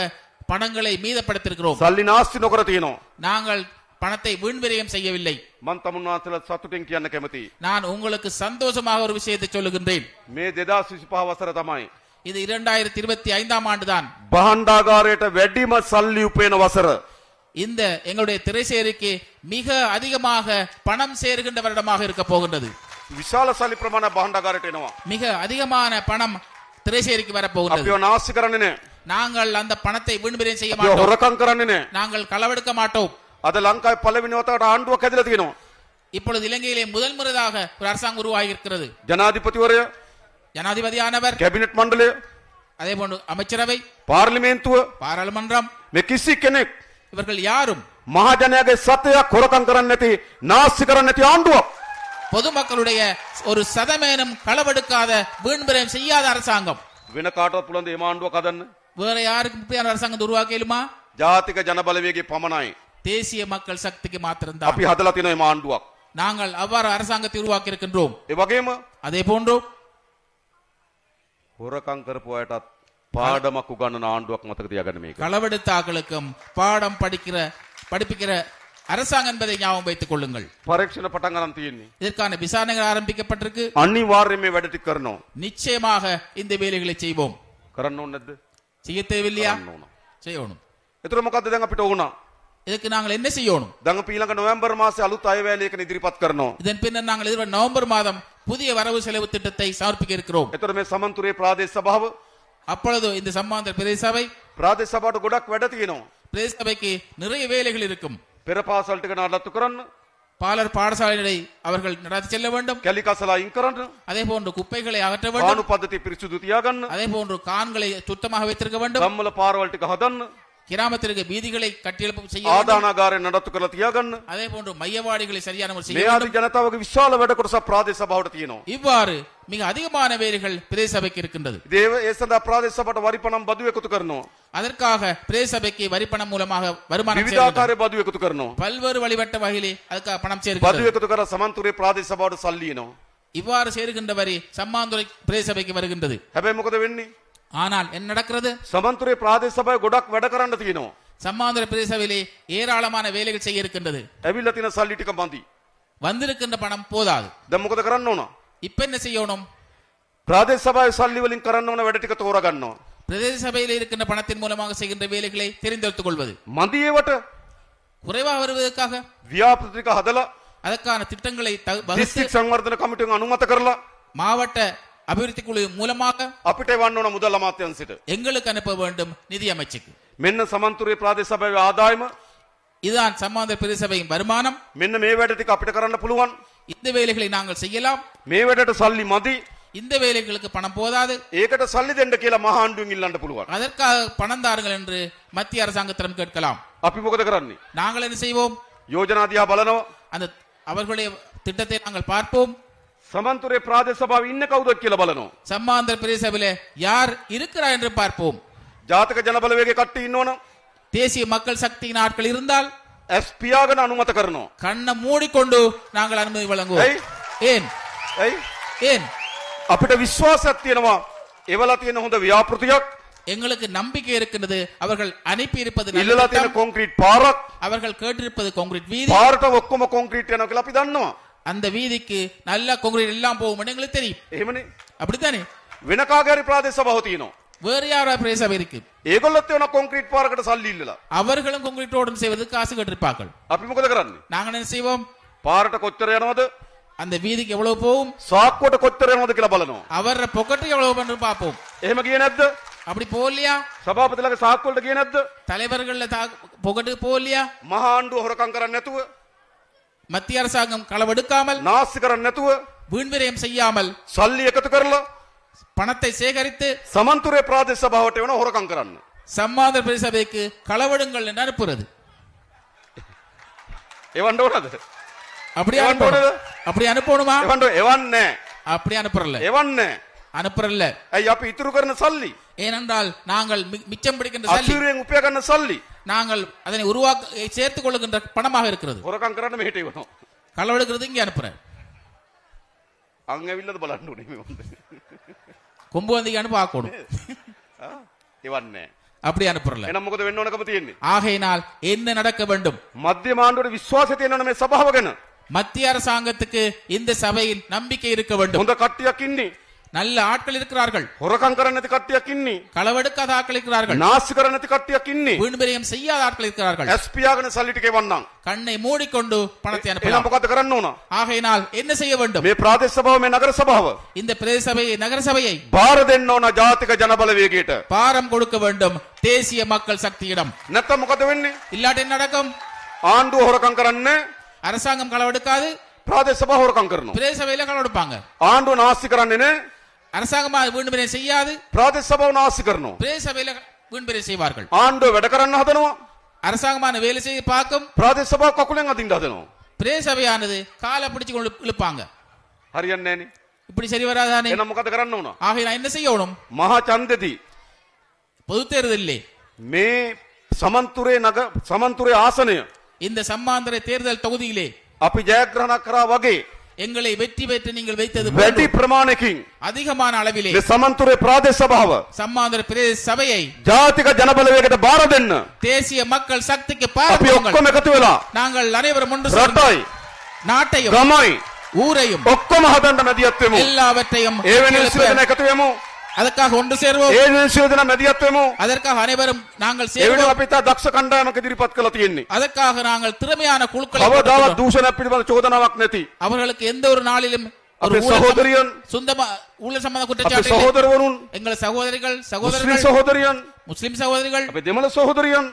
பணங்களை மீதப்படுத்திருக்கிறோம். සල්ලි නාස්ති නොකර තියෙනවා. நாங்கள் பணத்தை வீண்விரயம் செய்யவில்லை. මම තමුන්වන්සලා සතුටින් කියන්න කැමතියි. நான் உங்களுக்கு சந்தோஷமாக ஒரு விஷயத்தை சொல்லுகின்றேன். මේ 2025 වසර තමයි இது 2025 ஆண்டு தான். භාණ්ඩාගාරයට වැඩිම සල්ලි උපයන වසර. இந்த எங்களுடைய திரைசேரிக்கு மிக அதிகமாக பணம் சேருகின்ற வருடமாக இருக்க போகின்றது. විශාල සල්ලි ප්‍රමාණයක් භාණ්ඩාගාරයට එනවා. மிக அதிகமான பணம் திரைசேரிக்கு வரப்போகின்றது. අපිව නාස්ති කරන්නේ නැහැ. நாங்கள் அந்த பணத்தை வீண்விரயம் செய்ய අපිව மாட்டோம். හොරකම් කරන්නේ නැහැ. நாங்கள் களவெடுக்க மாட்டோம். අද ලංකාවේ පළවෙනි වතාවට ආණ්ඩුවක් හැදිලා තියෙනවා. இப்பொழுது இலங்கையிலே முதல் முறையாக ஒரு அரசாங்கம் உருவாகி இருக்கிறது. ජනාධිපතිවරයා, ஜனாதிபதியானவர், කැබිනට් මණ්ඩලය, அதே போன்று அமைச்சரவை, පාර්ලිමේන්තුව பாராளுமன்றம், මේ කිසි කෙනෙක් இவர்கள் யாரும் මහජනයාගේ සතයක් හොරකම් කරන්නේ නැති, නාස්ති කරන්නේ නැති ආණ්ඩුවක්. பொதுமக்களுடைய ஒரு சதமேனும் களவெடுக்காத வீண்விரயம் செய்யாத அரசாங்கம். වෙන කාටවත් පුළුවන් ද මේ ආණ්ඩුවක් හදන්න? வேற யாருக்கும் இப்படியான அரசாங்கத்தை உருவாக்க இயலுமா? ජාතික ජනබලවේගයේ පමණයි. தேசிய மக்கள் சக்திக்கு மாத்திரம்தான். අපි හදලා තියෙන මේ ආණ්ඩුවක්. நாங்கள் அவ்வாறு அரசாங்கத்தை உருவாக்கி இருக்கின்றோம். ඒ වගේම அதே போன்று හොරකම් කරපු අයටත් පාඩමක් උගන්වන ආණ්ඩුවක් මතක තියාගන්න මේක. களவெடுத்தாக்களுக்கும் பாடம் படிப்பிக்கிற அரசாங்கம் என்பதை ஞாபகம் வைத்துக் கொள்ளுங்கள். පරීක්ෂණ පටන් ගන්න තියෙන්නේ. இதற்கான விசாரணைகள் ஆரம்பிக்கப்பட்டிருக்கு. අනිවාර්යයෙන් මේ වැඩ ටික කරනවා. நிச்சயமாக இந்த வேலைகளை செய்வோம். කරන්න ඕනේ නැද්ද? செய்ய தேவையில்லையா? කරන්න ඕන. செய்யணும். ඒතර මොකද්ද දැන් අපිට ඕන? இதுக்கு நாங்கள் என்ன செய்யணும்? දැන් අපි ඊළඟ නොවැම්බර් මාසේ අලුත් අයවැයලයක ඉදිරිපත් කරනවා. இதன் பின்னர் நாங்கள் எதிர்வரும் நவம்பர் மாதம் புதிய வரவு செலவு திட்டத்தை சமர்ப்பிக்க இருக்கிறோம். ඒතර මේ සමන්තුරේ ප්‍රාදේශ සභාව அப்பொழுது இந்த சம்மாந்திர பிரதேச சபை, ප්‍රාදේශ සභාවට ගොඩක් වැඩ තියෙනවා. பிரதேச சபைக்கு நிறைய வேலைகள் இருக்கும். පෙර පාසල් ටික නඩත්තු කරන්න, பாலர் பாடசாலைகளை அவர்கள் நடத்தி செல்ல வேண்டும். කැලි කසලා අයින් කරන්න, அதே போன்று குப்பைகளை அகற்ற வேண்டும். කාණු පද්ධතිය පිරිසුදු තියාගන්න, அதே போன்று கான்களை சுத்தமாக வைத்திருக்க வேண்டும். ගම්වල පාරවල් ටික හදන්න, கிராமத்திற்கு வீதிகளை கட்டியெழுப்ப செய்ய வேண்டும். ආදානාගාරය නඩත්තු කරලා තියාගන්න. அதே போன்று மையவாடிகளை சரியான முறையில் செய்ய මේ வேண்டும். ආදී ජනතාවගේ විශාල වැඩ කොටසක් ප්‍රාදේශ සභාවට තියෙනවා. இவ்வாறு மிக அதிகமான வேலைகள் பிரதேச சபைக்கு இருக்கின்றது. ඒ සඳහා ප්‍රාදේශ සභාවට වරිපණම් බදු එකතු කරනවා. அதற்காக பிரதேச சபைக்கு வரிப்பணம் மூலமாக வருமானம் சேர்க்கின்றது. විවිධාකාරයේ බදු එකතු කරනවා. பல்வேறு வழிபட்ட வகையிலே அதுக்காக பணம் බදු சேர்க்கிறது. එකතු කරලා සමන්තුරේ ප්‍රාදේශ සභාවට සල්ලි එනවා. இவ்வாறு சேர்க்கின்ற வரி சம்மாந்துறை பிரதேச சபைக்கு வருகின்றது. හැබැයි මොකද වෙන්නේ? ஆனால் என்ன நடக்கிறது? සමන්තුරේ ප්‍රාදේශ සභාවේ ගොඩක් වැඩ කරන්න තියෙනවා. சம்மாந்துறை பிரதேச சபையிலே ஏராளமான வேலைகள் செய்ய இருக்கின்றது. ඇවිල්ලා තියෙන සල්ලි ටික මදි. வந்திருக்கின்ற பணம் போதாது. දැන් මොකද කරන්න ඕන? இப்ப என்ன செய்யணும்? ප්‍රාදේශ සභාවේ සල්ලි වලින් කරන්න ඕන වැඩ ටික තෝරා ගන්නවා. பிரதேச சபையில் இருக்கின்ற பணத்தின் மூலமாக செய்கின்ற வேலைகளை தெரிந்தெடுத்துக் கொள்வது. මදි ඒවට குறைவாக வருவதற்காக ව්‍යාපෘති ටික හදලා அதற்கான திட்டங்களை வகுத்து දිස්ත්‍රික් සංවර්ධන කමිටුවෙන් අනුමත කරලා மாவட்ட அபிவிருத்தி குழு மூலமாக අපිට එවන්න ඕන මුදල් අමාත්‍යාංශයට. எங்களுக்கு அனுப்ப வேண்டும் நிதி அமைச்சுக்கு. මෙන්න සමන්තුරේ ප්‍රාදේශ සභාවේ ආදායම, இதுதான் சம்மாந்திர பிரதேச சபையின் வருமானம். මෙන්න මේ වැඩ ටික අපිට කරන්න පුළුවන්. இந்த வேலைகளை நாங்கள் செய்யலாம். මේ වැඩට සල්ලි මදි. இந்த வேலைகளுக்கு பணம் போதாது. ඒකට සල්ලි දෙන්න කියලා මහා ආණ්ඩුවෙන් ඉල්ලන්න පුළුවන්. அதற்காக பணம் தாருங்கள் என்று மத்திய அரசாங்கத்திடம் கேட்கலாம். අපි මොකද කරන්නේ? நாங்கள் என்ன செய்வோம்? යෝජනා දිහා බලනවා. அந்த அவர்களுடைய திட்டத்தை நாங்கள் பார்ப்போம். සමන්තුරේ ප්‍රාදේශ සභාවේ ඉන්න කවුද කියලා බලනවා. சம்மாந்திர பிரதேச சபையில யார் இருக்கிறார் என்று பார்ப்போம். ජාතික ජනබලවේගයේ කට්ටිය ඉන්නවනම් தேசிய மக்கள் சக்தியின் ஆட்கள் இருந்தால் ඇස් පියාගෙන අනුමත කරනවා. கண்ணை மூடிக்கொண்டு நாங்கள் அனுமதி வழங்குவோம். ஏய். ஏன் ඇයි? ஏன் අපිට විශ්වාසයක් තියෙනවා. එවලා තියෙන හොඳ ව්‍යාපෘතියක්, எங்களுக்கு நம்பிக்கை இருக்கின்றது. அவர்கள் அனுப்பி இருப்பது நல்ல ඉල්ලලා තියෙන திட்டம். කොන්ක්‍රීට් පාරක්, அவர்கள் கேட்டிருப்பது கான்கிரீட் வீதி. පාරට ඔක්කොම කොන්ක්‍රීට් යනවා කියලා අපි දන්නවා. அந்த வீதிக்கு நல்ல கான்கிரீட் எல்லாம் போகும் எங்களுக்கு தெரியும். එහෙමනේ. அப்படித்தானே? වෙන කාගේ හරි ප්‍රාදේශ සභාව තියෙනවා. வேறு யாரா பிரதேசம் இருக்கு, ඒගොල්ලොත් වෙන කොන්ක්‍රීට් පාරකට සල්ලි ඉල්ලලා. அவர்களும் கான்கிரீட் ரோடு செய்வதற்கு காசு கேட்டிருப்பார்கள். අපි මොකද කරන්නේ? நாங்கள் என்ன செய்வோம்? පාරට කොච්චර යනවද? அந்த வீதிக்கு எவ்வளவு போகும், සාක්කුවට කොච්චර යනවද කියලා බලනවා. அவர் பொக்கெட்டுக்கு எவ்வளவு பண்ணு பார்ப்போம். එහෙම ගියේ නැද්ද? அப்படி போகலையா? සභාපතිලාගේ සාක්කුවලට ගියේ නැද්ද? தலைவர்கள பொக்கெட்டுக்கு போகலையா? මහා ආණ්ඩුව හොරකම් කරන්නේ නැතුව, மத்திய அரசாங்கம் களவெடுக்காமல், නාස්ති කරන්නේ නැතුව, வீண்விரயம் செய்யாமல், සල්ලි එකතු කරලා பணத்தை சேகரித்து සමන්තුරේ ප්‍රාදේශ සභාවට වෙන හොරකම් කරන්න. சம்மாந்திர பிரதேசபைக்கு களவெடுங்கள் என்று அனுப்புறது. එවන්න ඕනද? அப்படி எவன் அனுப்பணும். போனது? அப்படி அனுப்பணுமா? එවන්න එවන්නේ. அப்படி அனுப்புறல, එවන්නේ. அனுப்புறல. ඇයි අපි ඉතුරු කරන සල්ලි? ஏனென்றால் நாங்கள் மிச்சம் பிடிக்கின்ற சல்லி, අසීරුවෙන් උපය ගන්න සල්ලි நாங்கள் அதனை உருவாக்க சேர்த்துக் கொள்ளுகின்ற பணமாக இருக்கிறது. හොරකම් කරන්න මෙහෙට එවනවා. களவெடுக்கிறது இங்கே அனுப்புறேன். අං ඇවිල්ලාද බලන්න උනේ මේ වන්ද. கொம்பு வந்தீங்க அனுப்ப ஆக்கணும். එවන්නේ. அப்படி அனுப்புறல. එහෙනම් මොකද වෙන්න ඕනකම තියෙන්නේ? ஆகையினால் என்ன நடக்க வேண்டும்? මධ්‍යම ආණ්ඩුවේ විශ්වාසය තියෙනවනේ මේ සභාව ගැන. மத்திய அரசாங்கத்துக்கு இந்த சபையில் நம்பிக்கை இருக்க வேண்டும். හොඳ කට්ටියක් ඉන්නේ. நல்ல ஆட்கள் இருக்கிறார்கள், හොරකම් කරන්නේ නැති කට්ටියක් ඉන්නේ. களவெடுக்காத ஆட்கள் இருக்கிறார்கள், නාස්ති කරන්නේ නැති කට්ටියක් ඉන්නේ. வீண்விரயம் செய்யாத ஆட்கள் இருக்கிறார்கள். ඇස් පියාගෙන සල්ලි ටික එවන්නම්. கண்ணை மூடிக்கொண்டு பணத்தை එහෙනම් அனுப்பலாம். මොකද කරන්න ඕන? ஆகையினால் என்ன செய்ய வேண்டும்? මේ ප්‍රාදේශ සභාව මේ නගර සභාව இந்த பிரதேச சபையை, நகர சபையை බාර දෙන්න ඕන ජාතික ජනබලවේගයට. பாரம் கொடுக்க வேண்டும் தேசிய மக்கள் சக்தியிடம். නැත්තම් මොකද වෙන්නේ? இல்லாட்டி என்ன நடக்கும்? ආණ්ඩුව හොරකම් කරන්නේ, அரசாங்கம் களவெடுக்காது, ප්‍රාදේශ සභාව හොරකම් කරනවා. பிரதேச சபையில களவெடுப்பாங்க. ආණ්ඩුව නාස්ති කරන්නේ නැහැ, அரசாங்கமா வீண்விரயம் செய்யாது, ප්‍රාදේශ සභාව නාස්ති කරනවා. பிரதேச சபையில வீண்விரயம் செய்வார்கள். ආණ්ඩුව වැඩ කරන්න හදනවා, அரசாங்கமான வேலை செய்து பார்க்கும், ප්‍රාදේශ සභාව කකුලෙන් අදින්න හදනවා. பிரதேச சபையானது காலை பிடிச்சு கொண்டு இழுப்பாங்க. හරියන්නේ නැහනේ. இப்படி சரி வராதானே? එහෙනම් මොකද කරන්න ඕන? ஆகையினால் என்ன செய்யணும்? මහා ඡන්දෙදී பொது தேர்தலிலே මේ සමන්තුරේ ආසනය இந்த சம்மாந்திர தேர்தல் தொகுதியிலே අපි ජයග්‍රහණ කරා වගේ எங்களை வெற்றி பெற்று நீங்கள் வைத்தது වැඩි ප්‍රමාණයකින් அதிகமான அளவிலே මේ සමන්තුරේ ප්‍රාදේශ සභාව சம்மாந்திர பிரதேச சபையை ජාතික ජනබලවේගයට බාර දෙන්න தேசிய மக்கள் சக்திக்கு අපි பாருங்கள். ඔක්කොම එකතු වෙලා நாங்கள் அனைவரும் ஒன்று சேர்ந்து රටයි நாட்டையும் ගමයි ஊரையும் ඔක්කොම හදන්න මැදිහත් වෙමු. எல்லாவற்றையும் ඒ වෙනුවෙන් සියලු දෙනා එකතු වෙමු. அதற்காக ஒன்று சேர்வோம். ඒ වෙනුවෙන් සියලු දෙනා මැදිහත් වෙමු. அதற்காக அனைவரும் நாங்கள் ඒ වෙනුවෙන් சேர்வோம். අපි තා දක්ෂ කණ්ඩායමක් ඉදිරිපත් කළා තියෙන්නේ. அதற்காக நாங்கள் திறமையான குழுக்களை කවදාවත් கொடுக்கிறோம். දූෂණයක් පිළිබඳ චෝදනාවක් නැති. அவர்களுக்கு எந்த ஒரு நாளிலும் ஒரு අපේ සහෝදරියන්, சொந்தமா ஊழல் சம்பந்த අපේ குற்றச்சாட்டு இல்லை. සහෝදරවරුන්, எங்கள் சகோதரிகள் මුස්ලිම් சகோதரர்கள், සහෝදරියන්, முஸ்லிம் சகோதரிகள், අපේ දෙමළ සහෝදරියන්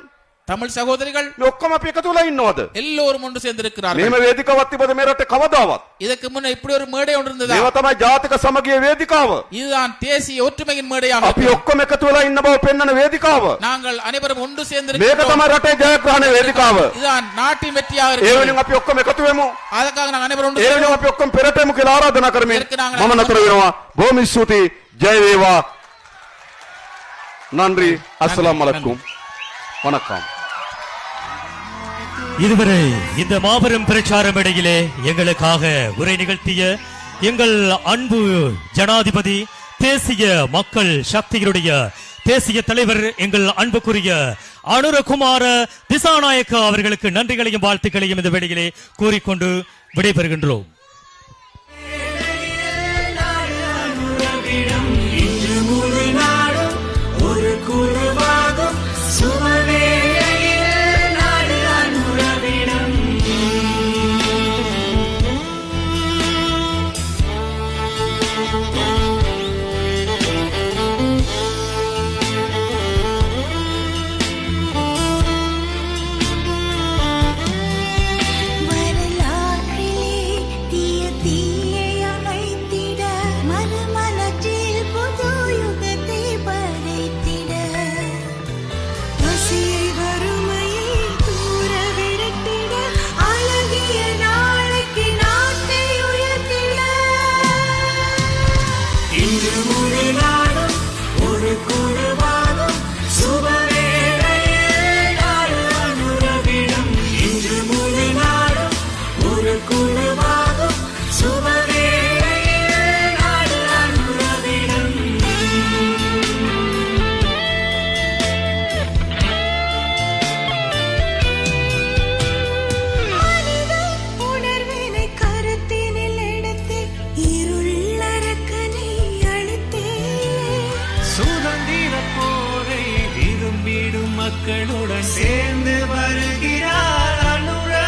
தமிழ் சகோதரிகள் මේ ඔක්කොම අපි එකතු වෙලා ඉන්නවද? எல்லோரும் ஒன்று சேர்ந்திருக்கிறார்கள். මේම වේදිකාවක් තිබද මේ රටේ කවදාවත්? இதற்கு முன்ன இப்படி ஒரு மேடை ஒன்று இருந்ததா? මේවා තමයි ජාතික සමගිය වේදිකාව. இதுதான் தேசிய ஒற்றுமையின் மேடையாக අපි இருக்கிறது. ඔක්කොම එකතු වෙලා ඉන්න බව පෙන්වන වේදිකාව. நாங்கள் அனைவரும் ஒன்று මේක சேர்ந்திருக்கிறோம். තමයි රටේ ජයග්‍රහණ වේදිකාව. இதுதான் நாட்டின் வெற்றியாக ඒ இருக்கிறது. වෙනුවෙන් අපි ඔක්කොම එකතු වෙමු. அதற்காக நாங்கள் அனைவரும் ஒன்று ඒ சேர்வோம். වෙනුවෙන් අපි ඔක්කොම පෙරට යමු කියලා ආරාධනා කරමින් இதற்கு நாங்கள் මම නතර වෙනවා. බොහොම ස්තුතියි. ජය වේවා. நன்றி. அஸ்ஸலாமு அலைக்கும். வணக்கம். இதுவரை இந்த மாபெரும் பிரச்சார மேடையிலே எங்களுக்காக உரை நிகழ்த்திய எங்கள் அன்பு ஜனாதிபதி, தேசிய மக்கள் சக்திகளுடைய தேசிய தலைவர், எங்கள் அன்புக்குரிய அனுரகுமார திசாநாயக்க அவர்களுக்கு நன்றிகளையும் வாழ்த்துக்களையும் இந்த வேளையிலே கூறிக்கொண்டு விடைபெறுகின்றோம். வரலாற்றிலே மக்களுடன் சேர்ந்து வருகிறார் அனுரா.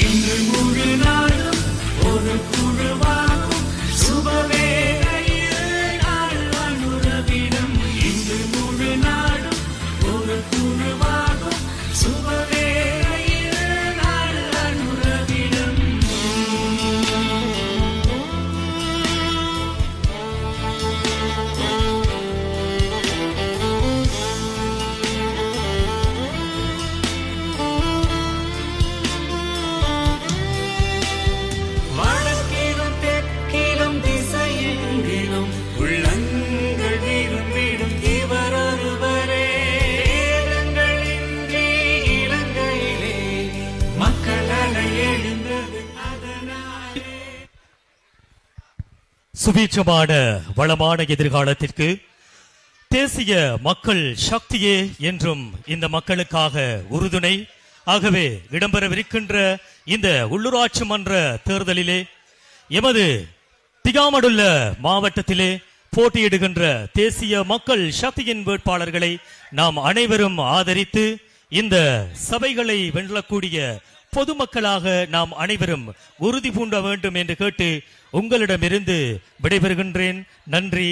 இன்று முழு நாடும் ஒரு குழுவாகும் சுபவேளையில் நாள் அனுரவிடம். இன்று முழு நாடும் ஒரு குழுவாகும் சுபவேளையில் நாள் அனுரவிடம். வடக்கிலும் தெற்கிலும் திசையெங்கிலும் உள்ளங்கள் விரும்பிடும் இவர் ஒருவரே. வேதங்களின்றி இலங்கையிலே மக்கள் அலை எழுந்தது அதனாலே. சுபீட்சமான வளமான எதிர்காலத்திற்கு தேசிய மக்கள் சக்தியே என்றும் இந்த மக்களுக்காக உறுதுணை. ஆகவே இடம்பெறவிருக்கின்ற இந்த உள்ளூராட்சி மன்ற தேர்தலிலே எமது திகாமடுள்ள மாவட்டத்திலே போட்டியிடுகின்ற தேசிய மக்கள் சக்தியின் வேட்பாளர்களை நாம் அனைவரும் ஆதரித்து இந்த சபைகளை வெல்லக்கூடிய பொதுமக்களாக நாம் அனைவரும் உறுதி பூண்ட வேண்டும் என்று கேட்டு உங்களிடமிருந்து விடைபெறுகின்றேன். நன்றி.